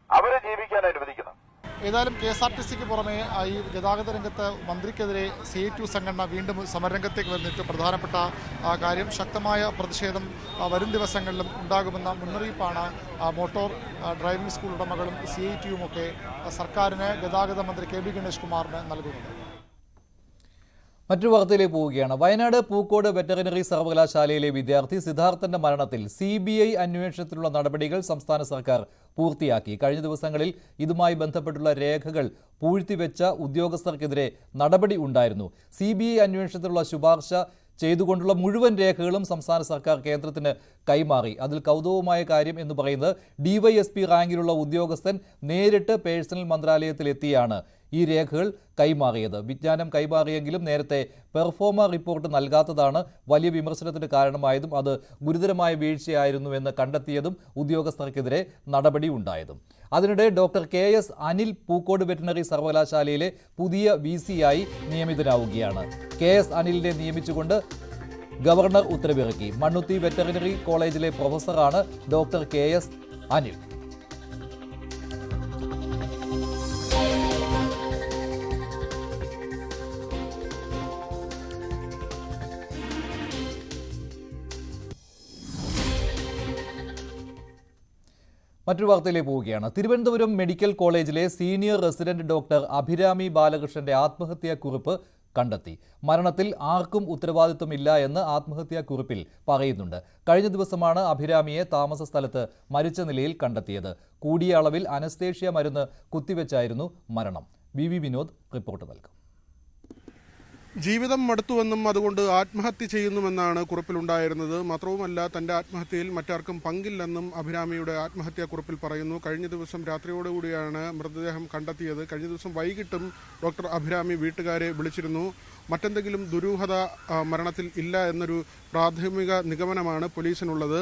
അവരെ ജീവിക്കാൻ അനുവദിക്കണം. ഏതായാലും KSRTCക്ക് പുറമെ ഈ ഗതാഗത രംഗത്ത് മന്ത്രിക്കെതിരെ CITU സംഘടന വീണ്ടും സമരരംഗത്തേക്ക് വന്നിട്ട് പ്രധാനപ്പെട്ട കാര്യം ശക്തമായ പ്രതിഷേധം വരും ദിവസങ്ങളിലും ഉണ്ടാകുമെന്ന മുന്നറിയിപ്പാണ് മോട്ടോർ ഡ്രൈവിംഗ് സ്കൂൾ ഉടമകളും CITUവും ഒക്കെ സർക്കാരിന് ഗതാഗത മന്ത്രി KB ഗണേഷ് കുമാറിന് നൽകുന്നത്. മറ്റൊരു വാർത്തയിലേക്ക് പോവുകയാണ്. വയനാട് പൂക്കോട് വെറ്ററിനറി സർവകലാശാലയിലെ വിദ്യാർത്ഥി സിദ്ധാർത്ഥന്റെ മരണത്തിൽ CBI അന്വേഷണത്തിനുള്ള നടപടികൾ സംസ്ഥാന സർക്കാർ പൂർത്തിയാക്കി. കഴിഞ്ഞ ദിവസങ്ങളിൽ ഇതുമായി ബന്ധപ്പെട്ടുള്ള രേഖകൾ പൂഴ്ത്തിവെച്ച ഉദ്യോഗസ്ഥർക്കെതിരെ നടപടി ഉണ്ടായിരുന്നു. CBI അന്വേഷണത്തിനുള്ള ശുപാർശ ചെയ്തുകൊണ്ടുള്ള മുഴുവൻ രേഖകളും സംസ്ഥാന സർക്കാർ കേന്ദ്രത്തിന് കൈമാറി. അതിൽ കൗതുകമായ കാര്യം എന്ന് പറയുന്നത് DYSP റാങ്കിലുള്ള ഉദ്യോഗസ്ഥൻ നേരിട്ട് പേഴ്സണൽ മന്ത്രാലയത്തിലെത്തിയാണ് ഈ രേഖകൾ കൈമാറിയത്. വിജ്ഞാനം കൈമാറിയെങ്കിലും നേരത്തെ പെർഫോമ റിപ്പോർട്ട് നൽകാത്തതാണ് വലിയ വിമർശനത്തിന് കാരണമായതും അത് ഗുരുതരമായ വീഴ്ചയായിരുന്നുവെന്ന് കണ്ടെത്തിയതും ഉദ്യോഗസ്ഥർക്കെതിരെ നടപടി ഉണ്ടായതും. അതിനിടെ doctor KS Anil Pookode veterinary സർവകലാശാലയിലെ പുതിയ VC ആയി നിയമിതനാവുകയാണ്. KS അനിലിനെ നിയമിച്ചുകൊണ്ട് ഗവർണർ ഉത്തരവിറക്കി. മണ്ണുത്തി വെറ്ററിനറി കോളേജിലെ പ്രൊഫസറാണ് ഡോക്ടർ KS അനിൽ. മറ്റൊരു വാർത്തയിലേക്ക് പോവുകയാണ്. തിരുവനന്തപുരം മെഡിക്കൽ കോളേജിലെ സീനിയർ റെസിഡന്റ് ഡോക്ടർ അഭിരാമി ബാലകൃഷ്ണന്റെ ആത്മഹത്യാക്കുറിപ്പ് കണ്ടെത്തി. മരണത്തിൽ ആർക്കും ഉത്തരവാദിത്വമില്ല എന്ന് ആത്മഹത്യാക്കുറിപ്പിൽ പറയുന്നുണ്ട്. കഴിഞ്ഞ ദിവസമാണ് അഭിരാമിയെ താമസ സ്ഥലത്ത് മരിച്ച നിലയിൽ കണ്ടെത്തിയത്. കൂടിയ അളവിൽ അനസ്തേഷ്യ മരുന്ന് കുത്തിവെച്ചായിരുന്നു മരണം. വി വിനോദ് റിപ്പോർട്ട് നൽകും. ജീവിതം മടുത്തുവെന്നും അതുകൊണ്ട് ആത്മഹത്യ ചെയ്യുന്നുവെന്നാണ് കുറിപ്പിലുണ്ടായിരുന്നത്. മാത്രവുമല്ല, തന്റെ ആത്മഹത്യയിൽ മറ്റാർക്കും പങ്കില്ലെന്നും അഭിരാമിയുടെ ആത്മഹത്യാക്കുറിപ്പിൽ പറയുന്നു. കഴിഞ്ഞ ദിവസം രാത്രിയോടുകൂടിയാണ് മൃതദേഹം കണ്ടെത്തിയത്. കഴിഞ്ഞ ദിവസം വൈകിട്ടും ഡോക്ടർ അഭിരാമി വീട്ടുകാരെ വിളിച്ചിരുന്നു. മറ്റെന്തെങ്കിലും ദുരൂഹത മരണത്തിൽ ഇല്ല എന്നൊരു പ്രാഥമിക നിഗമനമാണ് പോലീസിനുള്ളത്.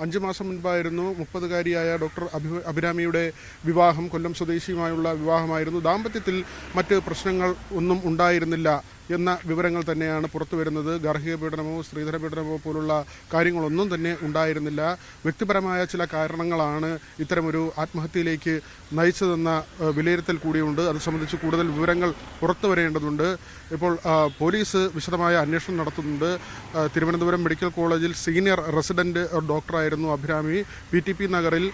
5 മാസം മുൻപായിരുന്നു 30-കാരിയായ ഡോക്ടർ അഭിരാമിയുടെ വിവാഹം. കൊല്ലം സ്വദേശിയുമായുള്ള വിവാഹമായിരുന്നു. ദാമ്പത്യത്തിൽ മറ്റ് പ്രശ്നങ്ങൾ ഒന്നും ഉണ്ടായിരുന്നില്ല എന്ന വിവരങ്ങൾ തന്നെയാണ് പുറത്തു വരുന്നത്. ഗാർഹിക പീഡനമോ സ്ത്രീധന പീഡനമോ പോലുള്ള കാര്യങ്ങളൊന്നും തന്നെ ഉണ്ടായിരുന്നില്ല. വ്യക്തിപരമായ ചില കാരണങ്ങളാണ് ഇത്തരമൊരു ആത്മഹത്യയിലേക്ക് നയിച്ചതെന്ന വിലയിരുത്തൽ കൂടിയുണ്ട്. അത് സംബന്ധിച്ച് കൂടുതൽ വിവരങ്ങൾ പുറത്തു വരേണ്ടതുണ്ട്. ഇപ്പോൾ പോലീസ് വിശദമായ അന്വേഷണം നടത്തുന്നുണ്ട്. തിരുവനന്തപുരം മെഡിക്കൽ കോളേജിൽ സീനിയർ റെസിഡന്റ് ഡോക്ടറായിരുന്നു അഭിരാമി. PTP നഗറിൽ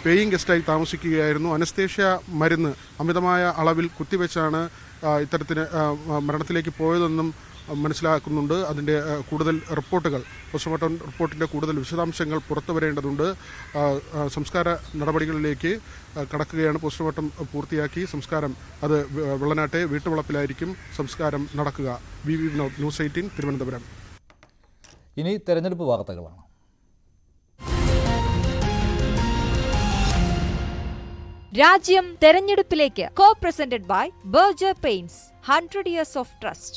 പേയിങ് ഗസ്റ്റായി താമസിക്കുകയായിരുന്നു. അനസ്തേഷ്യ മരുന്ന് അമിതമായ അളവിൽ കുത്തിവെച്ചാണ് ഇത്തരത്തിന് മരണത്തിലേക്ക് പോയതെന്നും മനസ്സിലാക്കുന്നുണ്ട്. അതിൻ്റെ കൂടുതൽ റിപ്പോർട്ടുകൾ, പോസ്റ്റ്മോർട്ടം റിപ്പോർട്ടിൻ്റെ കൂടുതൽ വിശദാംശങ്ങൾ പുറത്തു വരേണ്ടതുണ്ട്. സംസ്കാര നടപടികളിലേക്ക് കടക്കുകയാണ്. പോസ്റ്റ്മോർട്ടം പൂർത്തിയാക്കി സംസ്കാരം അത് വെള്ളനാട്ടെ വീട്ടുവളപ്പിലായിരിക്കും സംസ്കാരം നടക്കുക. V Vinod, news 18 Thiruvananthapuram. ഇനി തെരഞ്ഞെടുപ്പ് വാർത്തകളാണ്. രാജ്യം തെരഞ്ഞെടുപ്പിലേക്ക്. Co presented by Berger paints, 100 years of trust.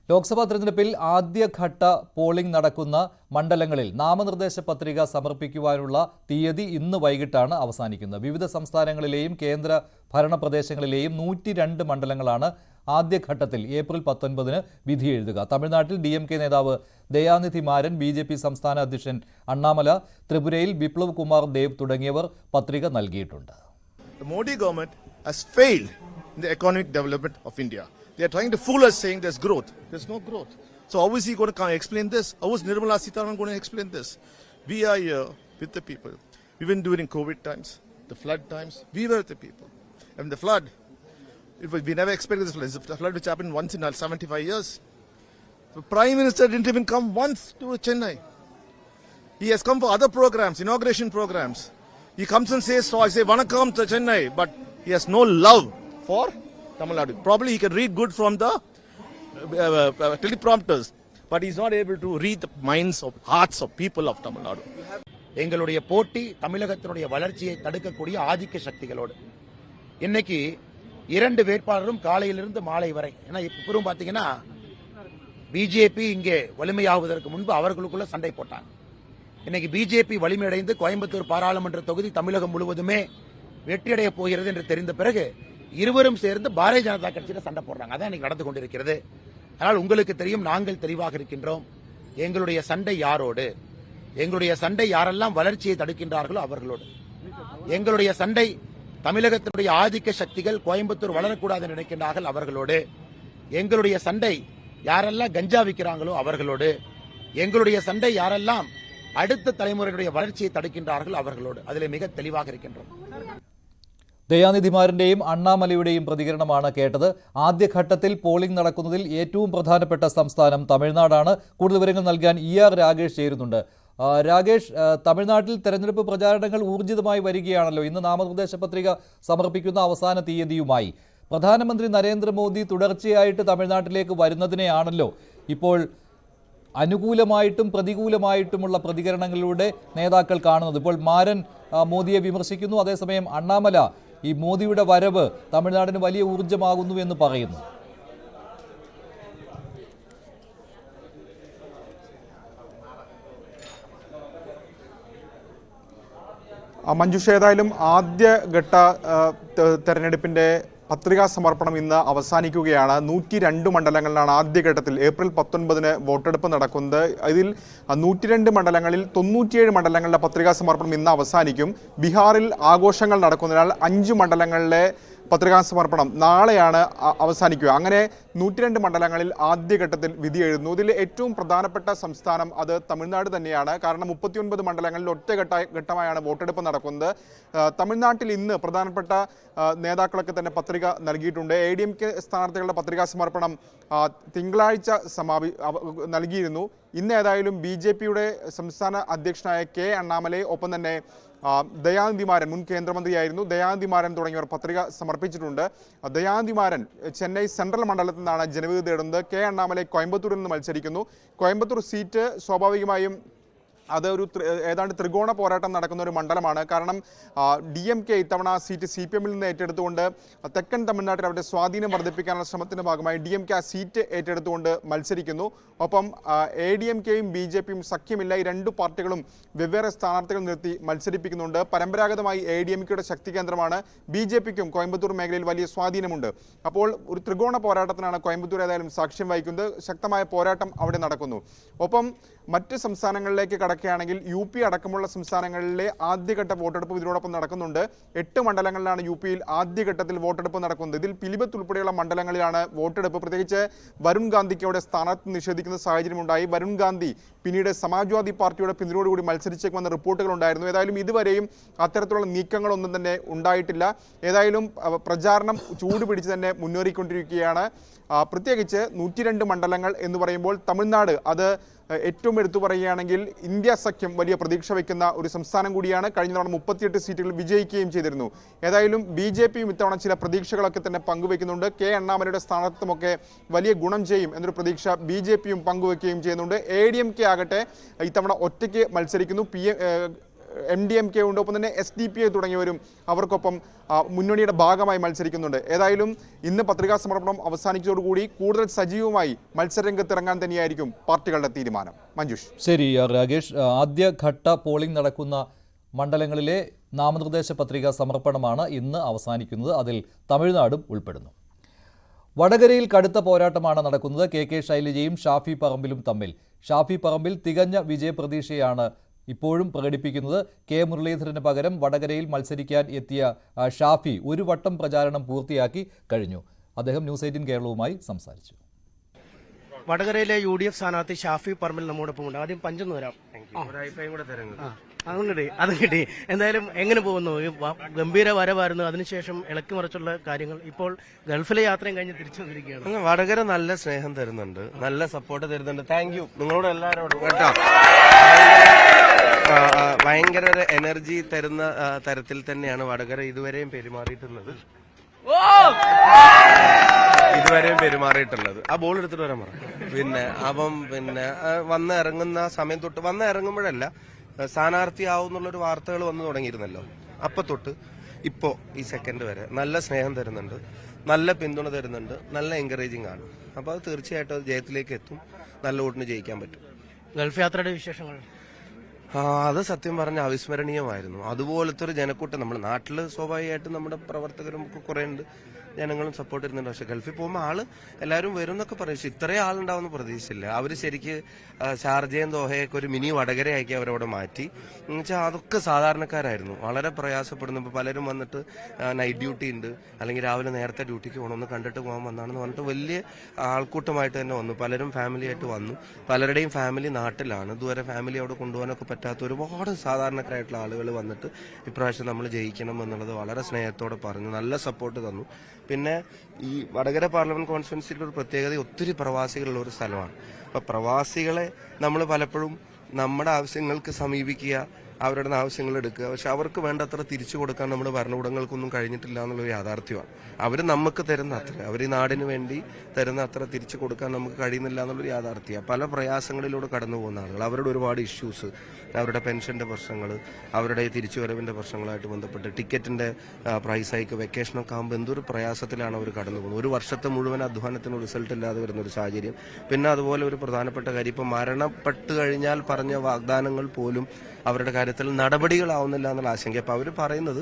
ലോക്സഭാ തെരഞ്ഞെടുപ്പിൽ ആദ്യഘട്ട പോളിംഗ് നടക്കുന്ന മണ്ഡലങ്ങളിൽ നാമനിർദ്ദേശ പത്രിക സമർപ്പിക്കുവാനുള്ള തീയതി ഇന്ന് വൈകിട്ടാണ് അവസാനിക്കുന്നത്. വിവിധ സംസ്ഥാനങ്ങളിലെയും കേന്ദ്ര ഭരണ പ്രദേശങ്ങളിലെയും 102 മണ്ഡലങ്ങളാണ് ആദ്യഘട്ടത്തിൽ ഏപ്രിൽ 19-ന് വിധി എഴുതുക. തമിഴ്നാട്ടിൽ DMK നേതാവ് ദയാനിധി മാരൻ, BJP സംസ്ഥാന അധ്യക്ഷൻ അണ്ണാമല, ത്രിപുരയിൽ ബിപ്ലവ് കുമാർ ദേവ് തുടങ്ങിയവർ പത്രിക നൽകിയിട്ടുണ്ട്. Modi government has failed in the economic development of India. They are trying to fool us saying there's growth. There's no growth. So how is he going to explain this? How is Nirmala Sitharaman going to explain this? We are here with the people. Even during COVID times, the flood times, we were with the people. And the flood, we never expected this flood. The flood which happened once in 75 years. The Prime Minister didn't even come once to Chennai. He has come for other programs, inauguration programs. He comes and says, so I say, Vanakkam to Chennai, but he has no love for Tamil Nadu. Probably he can read good from the teleprompters, but he's not able to read the minds of hearts of people of Tamil Nadu. எங்களுடைய போட்டி தமிழகத்தினுடைய வளர்ச்சியை தடுக்கக்கூடிய ஆதிக்க சக்திகளோடு. இன்னைக்கு 2 வேட்பாளரும் காலையிலிருந்து மாலை வரை, ஏன்னா இப்போ பாத்தீங்கன்னா BJP இங்கே வலிமையாவதற்கு முன்பு அவர்களுக்குள்ள சண்டை போட்டாங்க. இன்னைக்கு BJP வலிமையடைந்து கோயம்புத்தூர் பாராளுமன்ற தொகுதி தமிழகம் முழுவதுமே வெற்றியடைய போகிறது என்று தெரிந்த பிறகு இருவரும் சேர்ந்து பாரதிய ஜனதா கட்சியில சண்டை போடுறாங்க. அதான் இன்னைக்கு நடந்து கொண்டிருக்கிறது. ஆனால் உங்களுக்கு தெரியும், நாங்கள் தெளிவாக இருக்கின்றோம். எங்களுடைய சண்டை யாரோடு? எங்களுடைய சண்டை யாரெல்லாம் வளர்ச்சியை தடுக்கின்றார்களோ அவர்களோடு. எங்களுடைய சண்டை தமிழகத்தினுடைய ஆதிக்க சக்திகள் கோயம்புத்தூர் வளரக்கூடாது நினைக்கின்றார்கள் அவர்களோடு. எங்களுடைய சண்டை யாரெல்லாம் கஞ்சா விற்கிறாங்களோ அவர்களோடு. எங்களுடைய சண்டை யாரெல்லாம் அடுத்த தலைமுறையினுடைய வளர்ச்சியை தடுக்கின்றார்கள் അവர்களോട്. അതിലെ മിക തെളിവാக இருக்கின்றோம். ദയാനിധിമാരന്റെയും അണ്ണാമലയുടെയും പ്രതികരണമാണ് കേട്ടത്. ആദ്യഘട്ടത്തിൽ പോളിംഗ് നടക്കുന്നതിൽ ഏറ്റവും പ്രധാനപ്പെട്ട സംസ്ഥാനം തമിഴ്നാടാണ്. കൂടുതൽ വിവരങ്ങൾ നൽകാൻ ER രാഗേഷ് ചേരുന്നുണ്ട്. രാഗേഷ്, തമിഴ്നാട്ടിൽ തെരഞ്ഞെടുപ്പ് പ്രചാരണങ്ങൾ ഊർജിതമായി വരികയാണല്ലോ. ഇന്ന് നാമനിർദ്ദേശ പത്രിക സമർപ്പിക്കുന്ന അവസാന തീയതിയുമായി പ്രധാനമന്ത്രി നരേന്ദ്രമോദി തുടർച്ചയായിട്ട് തമിഴ്നാട്ടിലേക്ക് വരുന്നതിനെയാണല്ലോ ഇപ്പോൾ അനുകൂലമായിട്ടും പ്രതികൂലമായിട്ടുമുള്ള പ്രതികരണങ്ങളിലൂടെ നേതാക്കൾ കാണുന്നത്. ഇപ്പോൾ മാരൻ മോദിയെ വിമർശിക്കുന്നു, അതേസമയം അണ്ണാമല ഈ മോദിയുടെ വരവ് തമിഴ്നാടിന് വലിയ ഊർജ്ജമാകുന്നു എന്ന് പറയുന്നു. മഞ്ജുഷ, ഏതായാലും ആദ്യഘട്ട തെരഞ്ഞെടുപ്പിന്റെ പത്രികാ സമർപ്പണം ഇന്ന് അവസാനിക്കുകയാണ്. 102 മണ്ഡലങ്ങളിലാണ് ആദ്യഘട്ടത്തിൽ ഏപ്രിൽ 19-ന് വോട്ടെടുപ്പ് നടക്കുന്നത്. ഇതിൽ 102 മണ്ഡലങ്ങളിൽ 97 മണ്ഡലങ്ങളിലെ പത്രികാ സമർപ്പണം ഇന്ന് അവസാനിക്കും. ബീഹാറിൽ ആഘോഷങ്ങൾ നടക്കുന്നതിനാൽ 5 മണ്ഡലങ്ങളിലെ പത്രികാ സമർപ്പണം നാളെയാണ് അവസാനിക്കുക. അങ്ങനെ 102 മണ്ഡലങ്ങളിൽ ആദ്യഘട്ടത്തിൽ വിധി എഴുതുന്നു. ഇതിൽ ഏറ്റവും പ്രധാനപ്പെട്ട സംസ്ഥാനം അത് തമിഴ്നാട് തന്നെയാണ്. കാരണം 39 മണ്ഡലങ്ങളിൽ ഒറ്റഘട്ടമായാണ് വോട്ടെടുപ്പ് നടക്കുന്നത്. തമിഴ്നാട്ടിൽ ഇന്ന് പ്രധാനപ്പെട്ട നേതാക്കളൊക്കെ തന്നെ പത്രിക നൽകിയിട്ടുണ്ട്. ADMK സ്ഥാനാർത്ഥികളുടെ പത്രികാ സമർപ്പണം തിങ്കളാഴ്ച നൽകിയിരുന്നു. ഇന്ന് ഏതായാലും BJPയുടെ സംസ്ഥാന അധ്യക്ഷനായ K അണ്ണാമലൈ, ഒപ്പം തന്നെ ദയാനിധി മാരൻ, മുൻ കേന്ദ്രമന്ത്രിയായിരുന്നു ദയാനിധി മാരൻ തുടങ്ങിയവർ പത്രിക സമർപ്പിച്ചിട്ടുണ്ട്. ദയാനിധി മാരൻ ചെന്നൈ സെൻട്രൽ മണ്ഡലത്തിൽ നിന്നാണ് ജനവിധി തേടുന്നത്. K അണ്ണാമലൈ കോയമ്പത്തൂരിൽ നിന്ന് മത്സരിക്കുന്നു. കോയമ്പത്തൂർ സീറ്റ് സ്വാഭാവികമായും അത് ഒരു ഏതാണ്ട് ത്രികോണ പോരാട്ടം നടക്കുന്ന ഒരു മണ്ഡലമാണ്. കാരണം DMK ഇത്തവണ സീറ്റ് CPM-ൽ നിന്ന് ഏറ്റെടുത്തുകൊണ്ട് തെക്കൻ തമിഴ്നാട്ടിൽ അവരുടെ സ്വാധീനം വർദ്ധിപ്പിക്കാനുള്ള ശ്രമത്തിന്റെ ഭാഗമായി DMK ആ സീറ്റ് ഏറ്റെടുത്തുകൊണ്ട് മത്സരിക്കുന്നു. ഒപ്പം ADMK-യും BJP-യും സഖ്യമില്ല. ഈ രണ്ടു പാർട്ടികളും വെവ്വേറെ സ്ഥാനാർത്ഥികൾ നിർത്തി മത്സരിപ്പിക്കുന്നുണ്ട്. പരമ്പരാഗതമായി ADMK-യുടെ ശക്തി കേന്ദ്രമാണ്. BJP-ക്കും കോയമ്പത്തൂർ മേഖലയിൽ വലിയ സ്വാധീനമുണ്ട്. അപ്പോൾ ഒരു ത്രികോണ പോരാട്ടത്തിനാണ് കോയമ്പത്തൂർ ഏതായാലും സാക്ഷ്യം വഹിക്കുന്നത്. ശക്തമായ പോരാട്ടം അവിടെ നടക്കുന്നു. ഒപ്പം മറ്റ് സംസ്ഥാനങ്ങളിലേക്ക് കടക്കുകയാണെങ്കിൽ UP അടക്കമുള്ള സംസ്ഥാനങ്ങളിലെ ആദ്യഘട്ട വോട്ടെടുപ്പ് ഇതിനോടൊപ്പം നടക്കുന്നുണ്ട്. 8 മണ്ഡലങ്ങളിലാണ് UP-യിൽ ആദ്യഘട്ടത്തിൽ വോട്ടെടുപ്പ് നടക്കുന്നത്. ഇതിൽ പിലിഭത്ത് ഉൾപ്പെടെയുള്ള മണ്ഡലങ്ങളിലാണ് വോട്ടെടുപ്പ്. പ്രത്യേകിച്ച് വരുൺ ഗാന്ധിക്ക് അവിടെ സ്ഥാനാർത്ഥി നിഷേധിക്കുന്ന സാഹചര്യമുണ്ടായി. വരുൺ ഗാന്ധി പിന്നീട് സമാജ്വാദി പാർട്ടിയുടെ പിന്തുണയോടുകൂടി മത്സരിച്ചേക്കുമെന്ന റിപ്പോർട്ടുകൾ ഉണ്ടായിരുന്നു. ഏതായാലും ഇതുവരെയും അത്തരത്തിലുള്ള നീക്കങ്ങളൊന്നും തന്നെ ഉണ്ടായിട്ടില്ല. ഏതായാലും പ്രചാരണം ചൂടുപിടിച്ച് തന്നെ മുന്നേറിക്കൊണ്ടിരിക്കുകയാണ്. പ്രത്യേകിച്ച് 102 മണ്ഡലങ്ങൾ എന്ന് പറയുമ്പോൾ തമിഴ്നാട് അത് ഏറ്റവും എടുത്തു പറയുകയാണെങ്കിൽ ഇന്ത്യ സഖ്യം വലിയ പ്രതീക്ഷ വയ്ക്കുന്ന ഒരു സംസ്ഥാനം കൂടിയാണ്. കഴിഞ്ഞ തവണ 38 സീറ്റുകൾ വിജയിക്കുകയും ചെയ്തിരുന്നു. ഏതായാലും BJP-യും ഇത്തവണ ചില പ്രതീക്ഷകളൊക്കെ തന്നെ പങ്കുവയ്ക്കുന്നുണ്ട്. K അണ്ണാമലയുടെ സ്ഥാനാർത്ഥിത്വമൊക്കെ വലിയ ഗുണം ചെയ്യും എന്നൊരു പ്രതീക്ഷ BJP-യും പങ്കുവയ്ക്കുകയും ചെയ്യുന്നുണ്ട്. ADMK ആകട്ടെ ഇത്തവണ ഒറ്റയ്ക്ക് മത്സരിക്കുന്നു. MDMK ഉണ്ട്, ഒപ്പം തന്നെ SDPI തുടങ്ങിയവരും അവർക്കൊപ്പം മുന്നണിയുടെ ഭാഗമായി മത്സരിക്കുന്നുണ്ട്. ഏതായാലും ഇന്ന് പത്രികാ സമർപ്പണം അവസാനിച്ചതോടുകൂടി കൂടുതൽ സജീവമായി മത്സരരംഗത്തിറങ്ങാൻ തന്നെയായിരിക്കും പാർട്ടികളുടെ തീരുമാനം. മഞ്ജുഷ്. ശരി രാകേഷ്, ആദ്യഘട്ട പോളിംഗ് നടക്കുന്ന മണ്ഡലങ്ങളിലെ നാമനിർദ്ദേശ പത്രികാ സമർപ്പണമാണ് ഇന്ന് അവസാനിക്കുന്നത്. അതിൽ തമിഴ്നാടും ഉൾപ്പെടുന്നു. വടകരയിൽ കടുത്ത പോരാട്ടമാണ് നടക്കുന്നത്. KK ശൈലജയും ഷാഫി പറമ്പിലും തമ്മിൽ. ഷാഫി പറമ്പിൽ തികഞ്ഞ വിജയപ്രതീക്ഷയാണ് ഇപ്പോഴും പ്രകടിപ്പിക്കുന്നത്. K മുരളീധരന് പകരം വടകരയിൽ മത്സരിക്കാൻ എത്തിയ ഷാഫി ഒരു വട്ടം പ്രചാരണം പൂർത്തിയാക്കി കഴിഞ്ഞു. അദ്ദേഹം ന്യൂസ് 18 കേരളവുമായി സംസാരിച്ചു. വടകരയിലെ UDF സ്ഥാനാർത്ഥി ഷാഫി പറമ്പിൽ നമ്മോടൊപ്പം ഉണ്ട്. ആദ്യം പഞ്ചെന്ന് വരാം. അതും കിട്ടി. എന്തായാലും എങ്ങനെ പോകുന്നു? ഗംഭീര വരവായിരുന്നു, അതിനുശേഷം ഇളക്കി മറിച്ചുള്ള കാര്യങ്ങൾ. ഇപ്പോൾ ഗൾഫിലെ യാത്രയും കഴിഞ്ഞ് തിരിച്ചു വന്നിരിക്കുകയാണ്. വടകര നല്ല സ്നേഹം തരുന്നുണ്ട്, നല്ല സപ്പോർട്ട് തരുന്നുണ്ട്. താങ്ക് യു നിങ്ങളോട് എല്ലാവരോടും കേട്ടോ. ഭയങ്കര എനർജി തരുന്ന തരത്തിൽ തന്നെയാണ് വടകര ഇതുവരെയും പെരുമാറിയിട്ടുള്ളത്. ആ ബോൾ എടുത്തിട്ട് വരാൻ പറ. പിന്നെ വന്ന് ഇറങ്ങുന്ന സമയം തൊട്ട് വന്ന് ഇറങ്ങുമ്പോഴല്ല സ്ഥാനാർത്ഥിയാവുന്നുള്ളൊരു വാർത്തകൾ വന്നു തുടങ്ങിയിരുന്നല്ലോ. അപ്പൊ തൊട്ട് ഇപ്പോ ഈ സെക്കൻഡ് വരെ നല്ല സ്നേഹം തരുന്നുണ്ട്, നല്ല പിന്തുണ തരുന്നുണ്ട്, നല്ല എൻകറേജിങ് ആണ്. അപ്പൊ അത് തീർച്ചയായിട്ടും അത് ജയത്തിലേക്ക് എത്തും, നല്ല വോട്ടിന് ജയിക്കാൻ പറ്റും. ഗൾഫ് യാത്രയുടെ വിശേഷങ്ങൾ അത് സത്യം പറഞ്ഞ അവിസ്മരണീയമായിരുന്നു. അതുപോലത്തെ ഒരു ജനക്കൂട്ടം നമ്മുടെ നാട്ടിൽ സ്വാഭാവികമായിട്ടും നമ്മുടെ പ്രവർത്തകരും കുറെ ഉണ്ട്, ജനങ്ങളും സപ്പോർട്ട് ചെയ്യുന്നുണ്ട്. പക്ഷെ ഗൾഫിൽ പോകുമ്പോൾ എല്ലാവരും വരും എന്നൊക്കെ പറയും. പക്ഷെ ഇത്രയും ആളുണ്ടാവുമെന്ന് പ്രതീക്ഷിച്ചില്ല. അവർ ശരിക്ക് ഷാർജയും ദോഹയൊക്കെ ഒരു മിനി വടകരയാക്കി അവരവിടെ മാറ്റി. എന്നുവെച്ചാൽ അതൊക്കെ സാധാരണക്കാരായിരുന്നു, വളരെ പ്രയാസപ്പെടുന്നു. ഇപ്പോൾ പലരും വന്നിട്ട് നൈറ്റ് ഡ്യൂട്ടി ഉണ്ട്, അല്ലെങ്കിൽ രാവിലെ നേരത്തെ ഡ്യൂട്ടിക്ക് പോകണം, ഒന്ന് കണ്ടിട്ട് പോകാൻ വന്നാണെന്ന് പറഞ്ഞിട്ട് വലിയ ആൾക്കൂട്ടമായിട്ട് തന്നെ വന്നു. പലരും ഫാമിലിയായിട്ട് വന്നു. പലരുടെയും ഫാമിലി നാട്ടിലാണ്. ഇതുവരെ ഫാമിലി അവിടെ കൊണ്ടുപോകാനൊക്കെ പറ്റാത്ത ഒരുപാട് സാധാരണക്കാരായിട്ടുള്ള ആളുകൾ വന്നിട്ട് ഇപ്രാവശ്യം നമ്മൾ ജയിക്കണം എന്നുള്ളത് വളരെ സ്നേഹത്തോടെ പറഞ്ഞു, നല്ല സപ്പോർട്ട് തന്നു. പിന്നെ ഈ വടകര പാർലമെന്റ് കോൺസ്റ്റിറ്റ്യുവൻസിയുടെ ഒരു പ്രത്യേകത ഒത്തിരി പ്രവാസികളുള്ള ഒരു സ്ഥലമാണ്. അപ്പൊ പ്രവാസികളെ നമ്മൾ പലപ്പോഴും നമ്മുടെ ആവശ്യങ്ങൾക്ക് സമീപിക്കുക, അവരുടെ ആവശ്യങ്ങൾ എടുക്കുക. പക്ഷെ അവർക്ക് വേണ്ടത്ര തിരിച്ചു കൊടുക്കാൻ നമ്മുടെ ഭരണകൂടങ്ങൾക്കൊന്നും കഴിഞ്ഞിട്ടില്ല എന്നുള്ളൊരു യാഥാർത്ഥ്യമാണ്. അവർ നമുക്ക് തരുന്ന അത്ര, അവർ ഈ നാടിന് വേണ്ടി തരുന്ന അത്ര തിരിച്ചു കൊടുക്കാൻ നമുക്ക് കഴിയുന്നില്ല എന്നുള്ളൊരു യാഥാർത്ഥ്യമാണ്. പല പ്രയാസങ്ങളിലൂടെ കടന്നു പോകുന്ന ആളുകൾ, അവരുടെ ഒരുപാട് ഇഷ്യൂസ്, അവരുടെ പെൻഷന്റെ പ്രശ്നങ്ങൾ, അവരുടെ തിരിച്ചുവരവിന്റെ പ്രശ്നങ്ങളായിട്ട് ബന്ധപ്പെട്ട് ടിക്കറ്റിന്റെ പ്രൈസ് ഹൈക്ക്, വെക്കേഷനൊക്കെ ആകുമ്പോൾ എന്തൊരു പ്രയാസത്തിലാണ് അവർ കടന്നു പോകുന്നത്. ഒരു വർഷത്തെ മുഴുവൻ അധ്വാനത്തിന് റിസൾട്ട് ഇല്ലാതെ വരുന്ന ഒരു സാഹചര്യം. പിന്നെ അതുപോലെ ഒരു പ്രധാനപ്പെട്ട കാര്യം, ഇപ്പം മരണപ്പെട്ട് കഴിഞ്ഞാൽ പറഞ്ഞ വാഗ്ദാനങ്ങൾ പോലും അവരുടെ കാര്യത്തിൽ നടപടികളാവുന്നില്ല എന്നുള്ള ആശങ്ക. അപ്പൊ അവർ പറയുന്നത്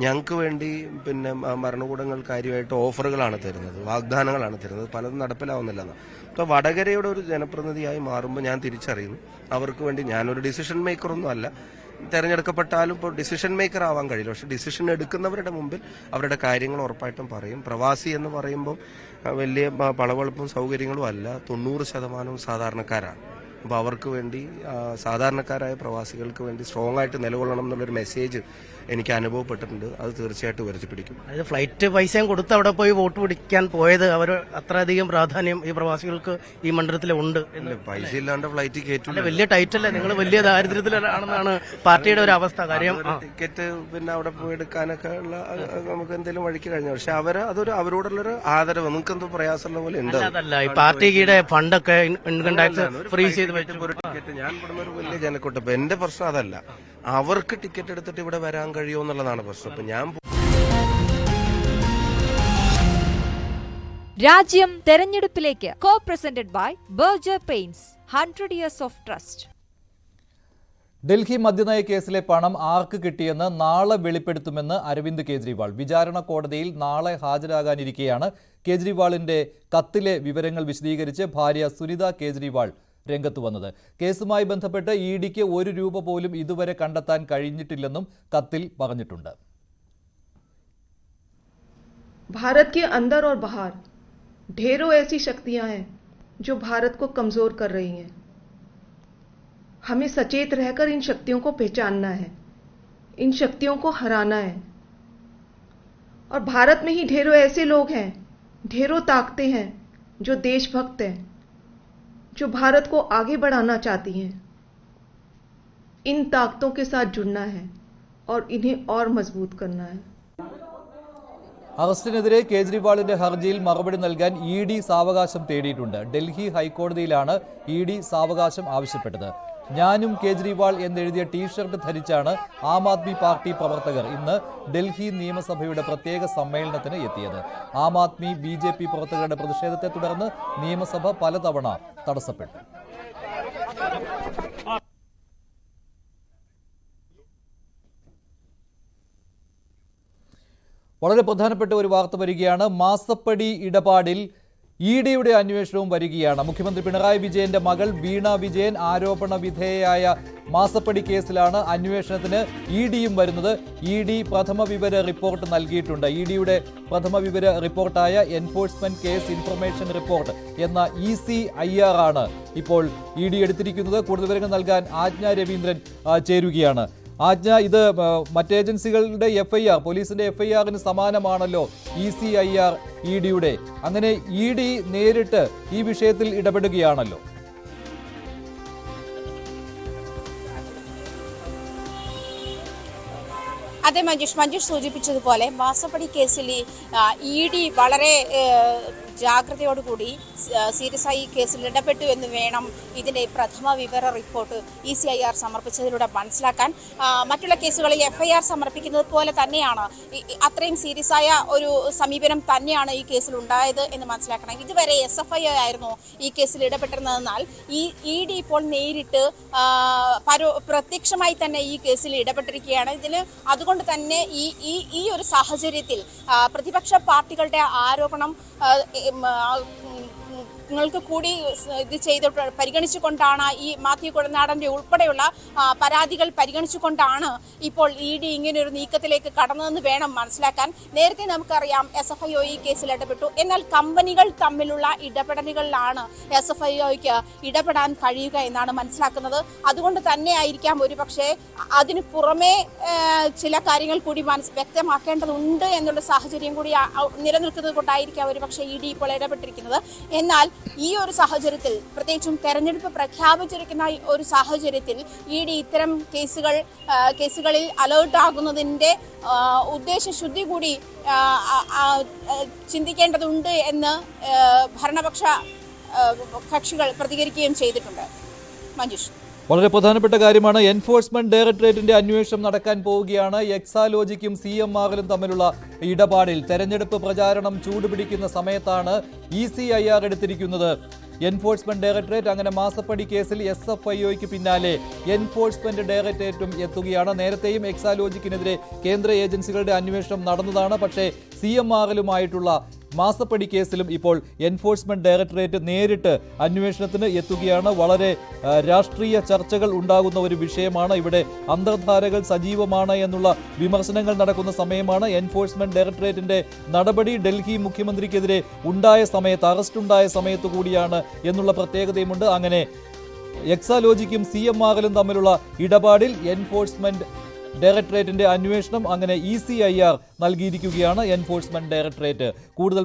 ഞങ്ങൾക്ക് വേണ്ടി പിന്നെ ഭരണകൂടങ്ങൾ കാര്യമായിട്ട് ഓഫറുകളാണ് തരുന്നത്, വാഗ്ദാനങ്ങളാണ് തരുന്നത്, പലതും നടപ്പിലാവുന്നില്ല എന്ന്. ഇപ്പൊ വടകരയുടെ ഒരു ജനപ്രതിനിധിയായി മാറുമ്പോൾ ഞാൻ തിരിച്ചറിയുന്നു അവർക്ക് വേണ്ടി ഞാനൊരു ഡിസിഷൻ മേക്കറൊന്നും അല്ല, തെരഞ്ഞെടുക്കപ്പെട്ടാലും ഇപ്പോൾ ഡിസിഷൻ മേക്കർ ആവാൻ കഴിയില്ല. പക്ഷെ ഡിസിഷൻ എടുക്കുന്നവരുടെ മുമ്പിൽ അവരുടെ കാര്യങ്ങൾ ഉറപ്പായിട്ടും പറയും. പ്രവാസി എന്ന് പറയുമ്പോൾ വലിയ പളവളപ്പും സൗകര്യങ്ങളും അല്ല, 90% സാധാരണക്കാരാണ്. അപ്പോൾ അവർക്ക് വേണ്ടി, സാധാരണക്കാരായ പ്രവാസികൾക്ക് വേണ്ടി സ്ട്രോങ് ആയിട്ട് നിലകൊള്ളണം എന്നുള്ളൊരു മെസ്സേജ് എനിക്ക് അനുഭവപ്പെട്ടിട്ടുണ്ട്. അത് തീർച്ചയായിട്ടും ഉയർത്തിപ്പിടിക്കും. അതായത് ഫ്ലൈറ്റ് പൈസയും കൊടുത്ത് അവിടെ പോയി വോട്ട് പിടിക്കാൻ പോയത് അവർ അത്രയധികം പ്രാധാന്യം ഈ പ്രവാസികൾക്ക് ഈ മണ്ഡലത്തിൽ ഉണ്ട്. പൈസ ഇല്ലാണ്ട് ഫ്ലൈറ്റ് കയറ്റില്ല. വലിയ ടൈറ്റല്ലേ, നിങ്ങൾ വലിയ ദാരിദ്ര്യത്തിലാണെന്നാണ് പാർട്ടിയുടെ ഒരു അവസ്ഥ. കാര്യം ടിക്കറ്റ് പിന്നെ അവിടെ പോയി എടുക്കാനൊക്കെ ഉള്ള നമുക്ക് എന്തെങ്കിലും വഴിക്ക് കഴിഞ്ഞു. പക്ഷെ അവരോടുള്ളൊരു ആദരവ് നിങ്ങൾക്ക് എന്തോ പ്രയാസമുള്ള പോലെ ഉണ്ട്. അതല്ല, ഈ പാർട്ടിയുടെ ഫണ്ടൊക്കെ ഇൻകം ടാക്സ് ഫ്രീസ് ചെയ്ത് വെച്ചു. ടിക്കറ്റ് ഞാൻ ഇവിടുന്ന് ഒരു വലിയ ജനക്കൂട്ടം. ഇപ്പൊ എന്റെ പ്രശ്നം അതല്ല, അവർക്ക് ടിക്കറ്റ് എടുത്തിട്ട് ഇവിടെ വരാൻ കഴിയുമോ എന്നുള്ളതാണ് പ്രശ്നം. ഇപ്പൊ ഞാൻ രാജ്യം തെരഞ്ഞെടുപ്പിലേക്ക് co presented by Berger paints 100 years of trust. Delhi മദ്യനയ കേസിലെ പണം ആർക്ക് കിട്ടിയെന്ന് നാളെ വെളിപ്പെടുത്തുമെന്ന് അരവിന്ദ് കെജ്രിവാൾ. വിചാരണ കോടതിയിൽ നാളെ ഹാജരാകാനിരിക്കെയാണ് കേജ്രിവാളിന്റെ കത്തിലെ വിവരങ്ങൾ വിശദീകരിച്ച് ഭാര്യ സുനിത കേജ്രിവാൾ രംഗത്ത് വന്നത്. കേസുമായി ബന്ധപ്പെട്ട് ഇഡിക്ക് 1 രൂപ പോലും ഇതുവരെ കണ്ടെത്താൻ കഴിഞ്ഞിട്ടില്ലെന്നും കത്തിൽ പറഞ്ഞിട്ടുണ്ട്. भारत के अंदर और बाहर ढेरों ऐसी शक्तियां हैं जो भारत को कमजोर कर रही हैं. हमें सचेत रहकर इन शक्तियों को पहचानना है, इन शक्तियों को हराना है. और भारत में ही ढेरों ऐसे लोग हैं, ढेरों ताकतें हैं जो देशभक्त हैं, जो भारत को आगे बढ़ाना चाहती हैं. इन ताकतों के साथ जुड़ना है और इन्हें और मजबूत करना है. അറസ്റ്റിനെതിരെ കേജ്രിവാളിന്റെ ഹർജിയിൽ മറുപടി നൽകാൻ ഇഡി സാവകാശം തേടിയിട്ടുണ്ട്. ഡൽഹി ഹൈക്കോടതിയിലാണ് ഇഡി സാവകാശം ആവശ്യപ്പെട്ടത്. ഞാനും കേജ്രിവാൾ എന്നെഴുതിയ ടീഷർട്ട് ധരിച്ചാണ് ആം ആദ്മി പാർട്ടി പ്രവർത്തകർ ഇന്ന് ഡൽഹി നിയമസഭയുടെ പ്രത്യേക സമ്മേളനത്തിന് എത്തിയത്. ആം ആദ്മി BJP പ്രവർത്തകരുടെ പ്രതിഷേധത്തെ തുടർന്ന് നിയമസഭ പലതവണ തടസ്സപ്പെട്ടു. വളരെ പ്രധാനപ്പെട്ട ഒരു വാർത്ത വരികയാണ്. മാസപ്പടി ഇടപാടിൽ ഇഡിയുടെ അന്വേഷണവും വരികയാണ്. മുഖ്യമന്ത്രി പിണറായി വിജയന്റെ മകൾ വീണ വിജയൻ ആരോപണ വിധേയയായ മാസപ്പടി കേസിലാണ് അന്വേഷണത്തിന് ഇഡിയും വരുന്നത്. ഇഡി പ്രഥമ വിവര റിപ്പോർട്ട് നൽകിയിട്ടുണ്ട്. ഇഡിയുടെ പ്രഥമ വിവര റിപ്പോർട്ടായ എൻഫോഴ്സ്മെന്റ് കേസ് ഇൻഫർമേഷൻ റിപ്പോർട്ട് എന്ന ECIR ആണ് ഇപ്പോൾ ഇഡി എടുത്തിരിക്കുന്നത്. കൂടുതൽ വിവരങ്ങൾ നൽകാൻ ആജ്ഞ രവീന്ദ്രൻ ചേരുകയാണ്. ആജ്ഞ, ഇത് മറ്റേജൻസികളുടെ FIR, പോലീസിന്റെ FIRന് സമാനമാണല്ലോ ECIR ഇഡിയുടെ. അങ്ങനെ ഇഡി നേരിട്ട് ഈ വിഷയത്തിൽ ഇടപെടുകയാണല്ലോ. അതെ മഞ്ജുഷ് സൂചിപ്പിച്ചതുപോലെ മാസപ്പടി കേസിൽ ഇഡി വളരെ ജാഗ്രതയോടുകൂടി സീരിയസ് ആയി കേസിൽ ഇടപെട്ടു എന്ന് വേണം ഇതിന്റെ പ്രഥമ വിവര റിപ്പോർട്ട് ECIR സമർപ്പിച്ചതിലൂടെ മനസ്സിലാക്കാൻ. മറ്റുള്ള കേസുകളിൽ FIR സമർപ്പിക്കുന്നത് പോലെ തന്നെയാണ്, അത്രയും സീരിയസ് ആയ ഒരു സമീപനം തന്നെയാണ് ഈ കേസിൽ ഉണ്ടായത് എന്ന് മനസ്സിലാക്കണം. ഇതുവരെ SFI ആയിരുന്നു ഈ കേസിൽ ഇടപെട്ടിരുന്നതെന്നാൽ ഈ ഇഡി ഇപ്പോൾ നേരിട്ട് പ്രത്യക്ഷമായി തന്നെ ഈ കേസിൽ ഇടപെട്ടിരിക്കുകയാണ്. ഇതിന് അതുകൊണ്ട് തന്നെ ഈ ഒരു സാഹചര്യത്തിൽ പ്രതിപക്ഷ പാർട്ടികളുടെ ആരോപണം ങ്ങൾക്ക് കൂടി ഇത് ചെയ്തിട്ട് പരിഗണിച്ചുകൊണ്ടാണ്, ഈ മാത്യു കുഴനാടന്റെ ഉൾപ്പെടെയുള്ള പരാതികൾ പരിഗണിച്ചുകൊണ്ടാണ് ഇപ്പോൾ ഇഡി ഇങ്ങനെയൊരു നീക്കത്തിലേക്ക് കടന്നതെന്ന് വേണം മനസ്സിലാക്കാൻ. നേരത്തെ നമുക്കറിയാം SFIO ഈ കേസിൽ ഇടപെട്ടു. എന്നാൽ കമ്പനികൾ തമ്മിലുള്ള ഇടപെടലുകളിലാണ് SFIOയ്ക്ക് ഇടപെടാൻ കഴിയുക എന്നാണ് മനസ്സിലാക്കുന്നത്. അതുകൊണ്ട് തന്നെ ആയിരിക്കാം ഒരുപക്ഷെ അതിന് പുറമെ ചില കാര്യങ്ങൾ കൂടി വ്യക്തമാക്കേണ്ടതുണ്ട് എന്നുള്ള സാഹചര്യം കൂടി നിലനിൽക്കുന്നത് കൊണ്ടായിരിക്കാം ഒരുപക്ഷെ ഇഡി ഇപ്പോൾ ഇടപെട്ടിരിക്കുന്നത്. എന്നാൽ ഈ ഒരു സാഹചര്യത്തിൽ, പ്രത്യേകിച്ചും തെരഞ്ഞെടുപ്പ് പ്രഖ്യാപിച്ചിരിക്കുന്ന ഒരു സാഹചര്യത്തിൽ ഇഡി ഇത്തരം കേസുകളിൽ അലേർട്ട് ആകുന്നതിന്റെ ഉദ്ദേശശുദ്ധി കൂടി ചിന്തിക്കേണ്ടതുണ്ട് എന്ന് ഭരണപക്ഷ കക്ഷികൾ പ്രതികരിക്കുകയും ചെയ്തിട്ടുണ്ട്. മഞ്ജുഷ്, വളരെ പ്രധാനപ്പെട്ട കാര്യമാണ്. എൻഫോഴ്സ്മെന്റ് ഡയറക്ടറേറ്റിന്റെ അന്വേഷണം നടക്കാൻ പോവുകയാണ്. എക്സാലോജിക്കും CMRലും തമ്മിലുള്ള ഇടപാടിൽ തെരഞ്ഞെടുപ്പ് പ്രചാരണം ചൂടുപിടിക്കുന്ന സമയത്താണ് ECIR എടുത്തിരിക്കുന്നത്. എൻഫോഴ്സ്മെന്റ് ഡയറക്ടറേറ്റ് അങ്ങനെ മാസപ്പടി കേസിൽ SFIOയ്ക്ക് പിന്നാലെ എൻഫോഴ്സ്മെന്റ് ഡയറക്ടറേറ്റും എത്തുകയാണ്. നേരത്തെയും എക്സാലോജിക്കിനെതിരെ കേന്ദ്ര ഏജൻസികളുടെ അന്വേഷണം നടന്നതാണ്. പക്ഷേ CMRലുമായിട്ടുള്ള മാസപ്പടി കേസിലും ഇപ്പോൾ എൻഫോഴ്സ്മെന്റ് ഡയറക്ടറേറ്റ് നേരിട്ട് അന്വേഷണത്തിന് എത്തുകയാണ്. വളരെ രാഷ്ട്രീയ ചർച്ചകൾ ഉണ്ടാകുന്ന ഒരു വിഷയമാണ്. ഇവിടെ അന്തർധാരകൾ സജീവമാണ് എന്നുള്ള വിമർശനങ്ങൾ നടക്കുന്ന സമയമാണ്. എൻഫോഴ്സ്മെന്റ് ഡയറക്ടറേറ്റിന്റെ നടപടി ഡൽഹി മുഖ്യമന്ത്രിക്കെതിരെ ഉണ്ടായ സമയത്ത്, അറസ്റ്റ് ഉണ്ടായ സമയത്ത് കൂടിയാണ് എന്നുള്ള പ്രത്യേകതയുമുണ്ട്. അങ്ങനെ എക്സാലോജിക്കും CMRലും തമ്മിലുള്ള ഇടപാടിൽ എൻഫോഴ്സ്മെന്റ് ഡയറക്ടറേറ്റിന്റെ അന്വേഷണം അങ്ങനെ ECIR നൽകിയിരിക്കുകയാണ് എൻഫോഴ്സ്മെന്റ് ഡയറക്ടറേറ്റ്. കൂടുതൽ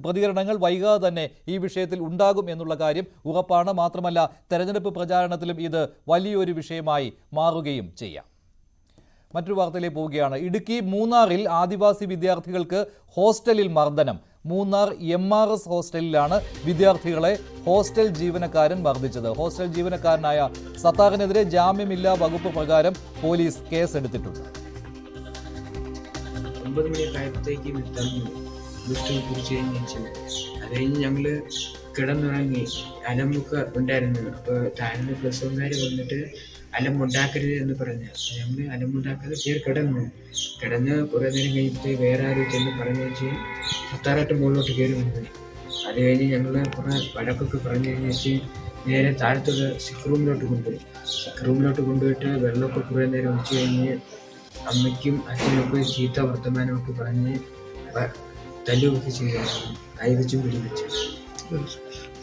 പ്രതികരണങ്ങൾ വൈകാതെ തന്നെ ഈ വിഷയത്തിൽ ഉണ്ടാകും എന്നുള്ള കാര്യം ഉറപ്പാണ്. മാത്രമല്ല, തെരഞ്ഞെടുപ്പ് പ്രചാരണത്തിലും ഇത് വലിയൊരു വിഷയമായി മാറുകയും ചെയ്യാം. മറ്റൊരു വാർത്തയിലേക്ക് പോവുകയാണ്. ഇടുക്കി മൂന്നാറിൽ ആദിവാസി വിദ്യാർത്ഥികൾക്ക് ഹോസ്റ്റലിൽ മർദ്ദനം. മൂന്നാർ MRS ഹോസ്റ്റലിലാണ് വിദ്യാർത്ഥികളെ ഹോസ്റ്റൽ ജീവനക്കാരൻ മർദ്ദിച്ചത്. ഹോസ്റ്റൽ ജീവനക്കാരനായ സത്താറിനെതിരെ ജാമ്യമില്ലാ വകുപ്പ് പ്രകാരം പോലീസ് കേസെടുത്തിട്ടുണ്ട്. 9 മണിയായപ്പോഴത്തേക്ക് കുറിച്ച് അത് കഴിഞ്ഞ് ഞങ്ങള് കിടന്നുറങ്ങി. അലമ്പൊക്കെ ഉണ്ടായിരുന്നു. അപ്പോൾ താഴ്ന്ന +1 വന്നിട്ട് അലമ്പുണ്ടാക്കരുത് എന്ന് പറഞ്ഞു. ഞങ്ങൾ അലമ്പുണ്ടാക്കാതെ കിടന്ന് കുറേ നേരം കഴിഞ്ഞിട്ട് വേറെ ആരും ചെന്ന് പറഞ്ഞു വെച്ച് സത്താറായിട്ട് മുകളിലോട്ട് കയറി വന്നു. അത് കഴിഞ്ഞ് ഞങ്ങൾ കുറേ വഴക്കൊക്കെ പറഞ്ഞു കഴിഞ്ഞിട്ട് നേരെ താഴത്തുള്ള സിക്ക് റൂമിലോട്ട് കൊണ്ടുപോയിട്ട് വെള്ളമൊക്കെ കുറേ നേരം ഒഴിച്ച് കഴിഞ്ഞ് അമ്മയ്ക്കും അച്ഛനൊക്കെ ചീത്ത വർത്തമാനമൊക്കെ പറഞ്ഞ് തല്ലുമൊക്കെ ചെയ്യുകയായിരുന്നു. കൈവച്ചും പിടിവെച്ചു.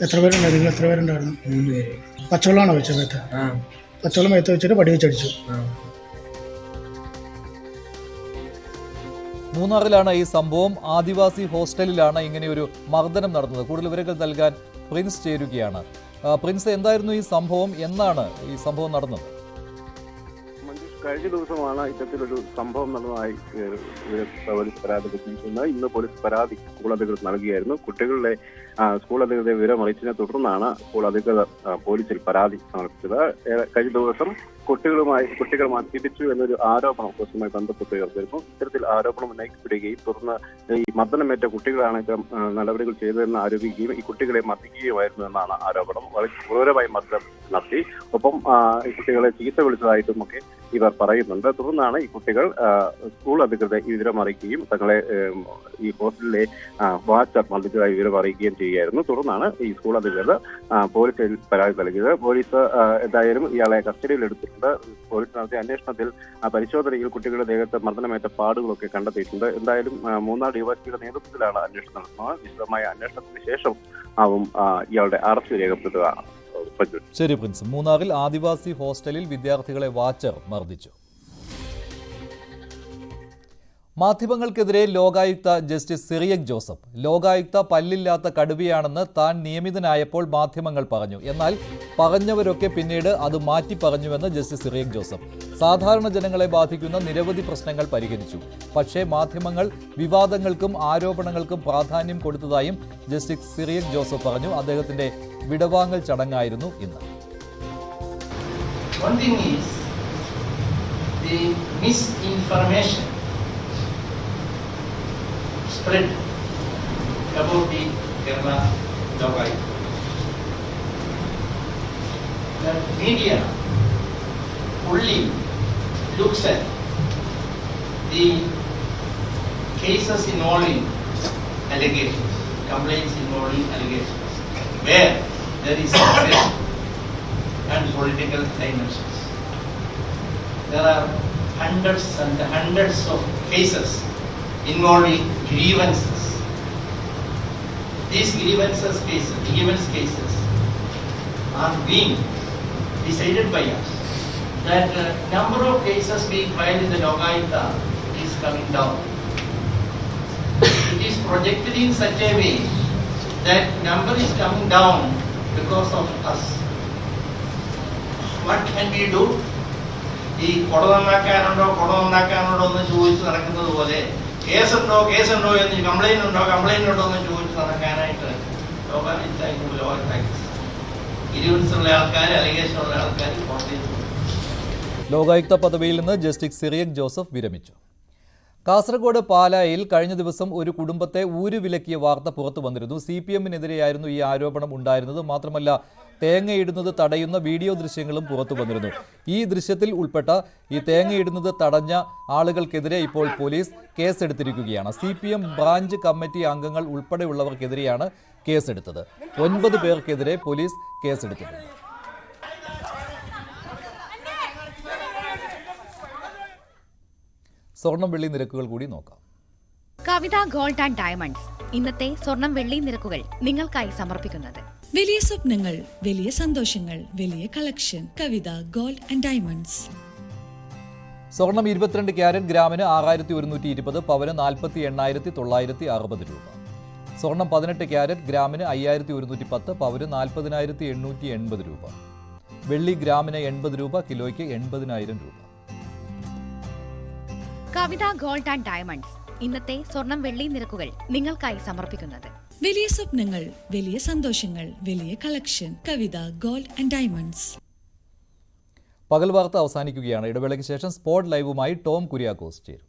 എത്ര പേരുണ്ടായിരുന്നു? 3 പേര്. പച്ചവെള്ളമാണോ വെച്ചത്? പച്ചവെള്ളം മേത്ത് വെച്ചിട്ട് പടി വെച്ചടിച്ചു. മൂന്നാറിലാണ് ഈ സംഭവം. ആദിവാസി ഹോസ്റ്റലിലാണ് ഇങ്ങനെയൊരു മർദ്ദനം നടന്നത്. കൂടുതൽ വിവരങ്ങൾ നൽകാൻ പ്രിൻസ് ചേരുകയാണ്. പ്രിൻസ്, എന്തായിരുന്നു ഈ സംഭവം? എന്നാണ് ഈ സംഭവം നടന്നത്? കഴിഞ്ഞ ദിവസമാണ് ഇത്തരത്തിലൊരു സംഭവം നടന്നതായി പോലീസ് പരാതി ലഭിക്കുന്നത്. ഇന്ന് പോലീസ് പരാതി സ്കൂൾ അധികൃതർ നൽകിയായിരുന്നു. കുട്ടികളുടെ സ്കൂൾ അധികൃതരെ വിവരം അറിയിച്ചതിനെ തുടർന്നാണ് സ്കൂൾ അധികൃതർ പോലീസിൽ പരാതി സമർപ്പിച്ചത്. കഴിഞ്ഞ ദിവസം കുട്ടികൾ മദ്യപിച്ചു എന്നൊരു ആരോപണം കേസുമായി ബന്ധപ്പെട്ട് ഉയർന്നിരുന്നു. ഇത്തരത്തിൽ ആരോപണം ഉന്നയിക്കപ്പെടുകയും തുടർന്ന് ഈ മർദ്ദനമേറ്റ കുട്ടികളാണ് ഇത്തരം നടപടികൾ ചെയ്തതെന്ന് ആരോപിക്കുകയും ഈ കുട്ടികളെ മർദ്ദിക്കുകയുമായിരുന്നു എന്നാണ് ആരോപണം. വളരെ ക്രൂരമായി മർദ്ദനം നടത്തി. ഒപ്പം ഈ കുട്ടികളെ ചീത്ത വിളിച്ചതായിട്ടും ഒക്കെ ഇവർ പറയുന്നുണ്ട്. തുടർന്നാണ് ഈ കുട്ടികൾ സ്കൂൾ അധികൃതരെ ഈ വിവരം അറിയിക്കുകയും തങ്ങളെ ഈ ഹോസ്റ്റലിലെ വാച്ചർ മർദ്ദിച്ചതായി വിവരം അറിയിക്കുകയും ചെയ്യുകയായിരുന്നു. തുടർന്നാണ് ഈ സ്കൂൾ അധികൃതർ പോലീസിൽ പരാതി നൽകിയത്. പോലീസ് എന്തായാലും ഇയാളെ കസ്റ്റഡിയിൽ എടുത്തിട്ടുണ്ട്. പോലീസ് നടത്തിയ അന്വേഷണത്തിൽ പരിശോധനയിൽ കുട്ടികളുടെ ദേഹത്ത് മർദ്ദനമേറ്റ പാടുകളൊക്കെ കണ്ടെത്തിയിട്ടുണ്ട്. എന്തായാലും മൂന്നാർ ഡിവൈഎസ്പിയുടെ നേതൃത്വത്തിലാണ് അന്വേഷണം നടത്തുന്നത്. വിശദമായ അന്വേഷണത്തിന് ശേഷം ആവും ഇയാളുടെ അറസ്റ്റ് രേഖപ്പെടുത്തുക. ശരി പ്രിൻസ്. മൂന്നാറിൽ ആദിവാസി ഹോസ്റ്റലിൽ വിദ്യാർത്ഥികളെ വാച്ചർ മർദ്ദിച്ചു. മാധ്യമങ്ങൾക്കെതിരെ ലോകായുക്ത ജസ്റ്റിസ് സിറിയക് ജോസഫ്. ലോകായുക്ത പല്ലില്ലാത്ത കടുവയാണെന്ന് താൻ നിയമിതനായപ്പോൾ മാധ്യമങ്ങൾ പറഞ്ഞു. എന്നാൽ പറഞ്ഞവരൊക്കെ പിന്നീട് അത് മാറ്റി പറഞ്ഞുവെന്ന് ജസ്റ്റിസ് സിറിയക് ജോസഫ്. സാധാരണ ജനങ്ങളെ ബാധിക്കുന്ന നിരവധി പ്രശ്നങ്ങൾ പരിഹരിച്ചു. പക്ഷേ മാധ്യമങ്ങൾ വിവാദങ്ങൾക്കും ആരോപണങ്ങൾക്കും പ്രാധാന്യം കൊടുത്തതായും ജസ്റ്റിസ് സിറിയക് ജോസഫ് പറഞ്ഞു. അദ്ദേഹത്തിന്റെ വിടവാങ്ങൽ ചടങ്ങായിരുന്നു ഇന്ന്. Spread about the Kerala Logai. The media only looks at the cases involving allegations, complaints involving allegations, where there is racial and political dimensions. There are hundreds and hundreds of cases involving grievances. These grievance cases are being decided by us. That number of cases being filed in the Lokayukta is coming down. It is projected in such a way that number is coming down because of us. What can we do? ഈ കുട നന്നാക്കാനുണ്ടോ എന്ന് ചോദിച്ച് നടക്കുന്നത് പോലെ കേസുണ്ടോ എന്ന് കംപ്ലൈന്റ് ഉണ്ടോ എന്ന് ചോദിച്ച് നടക്കാനായിട്ട് ഇരുവൻസുള്ള ആൾക്കാർ, അലിഗേഷൻ ഉള്ള ആൾക്കാർ കോടതിയിൽ. ലോകായുക്ത പദവിയിൽ നിന്ന് ജസ്റ്റിസ് സിറിയക് ജോസഫ് വിരമിച്ചു. കാസർഗോഡ് പാലായിൽ കഴിഞ്ഞ ദിവസം ഒരു കുടുംബത്തെ ഊരുവിലക്കിയ വാർത്ത പുറത്തു വന്നിരുന്നു. CPM-നെതിരെയായിരുന്നു ഈ ആരോപണം ഉണ്ടായിരുന്നത്. മാത്രമല്ല തേങ്ങയിടുന്നത് തടയുന്ന വീഡിയോ ദൃശ്യങ്ങളും പുറത്തു വന്നിരുന്നു. ഈ ദൃശ്യത്തിൽ ഉൾപ്പെട്ട ഈ തേങ്ങയിടുന്നത് തടഞ്ഞ ആളുകൾക്കെതിരെ ഇപ്പോൾ പോലീസ് കേസെടുത്തിരിക്കുകയാണ്. CPM ബ്രാഞ്ച് കമ്മിറ്റി അംഗങ്ങൾ ഉൾപ്പെടെയുള്ളവർക്കെതിരെയാണ് കേസെടുത്തത്. 9 പേർക്കെതിരെ പോലീസ് കേസെടുത്തിട്ടുണ്ട്. സ്വർണം വെള്ളി നിരക്കുകൾ കൂടി നോക്കാം. കവിത ഗോൾഡ് ആൻഡ് ഡയമണ്ട്സ് ഇന്നത്തെ സ്വർണം വെള്ളി നിരക്കുകൾ നിങ്ങൾക്കായി സമർപ്പിക്കുന്നത്. വലിയ സ്വപ്നങ്ങൾ, വലിയ സന്തോഷങ്ങൾ, വലിയ collection. Kavitha gold and diamonds. സ്വർണം 22 ക്യാരറ്റ് ഗ്രാമിന് 6120, പവന് 48,960 രൂപ. സ്വർണം 18 ക്യാരറ്റ് ഗ്രാമിന് 5110, പവന് 40,880 രൂപ. വെള്ളി ഗ്രാമിന് 80 രൂപ, കിലോയ്ക്ക് 80,000 രൂപ. കവിത ഗോൾഡ് ആൻഡ് ഡയമണ്ട്സ് ഇന്നത്തെ സ്വർണം വെള്ളി നിരക്കുകൾ നിങ്ങൾക്കായി സമർപ്പിക്കുന്നത്. വലിയ സ്വപ്നങ്ങൾ, വലിയ സന്തോഷങ്ങൾ, വലിയ collection. Kavitha gold and diamonds. പകൽ വാർത്ത അവസാനിക്കുകയാണ്. ഇടവേളയ്ക്ക് ശേഷം സ്പോട്ട് ലൈവുമായി ടോം കുര്യാക്കോസ് ചേരും.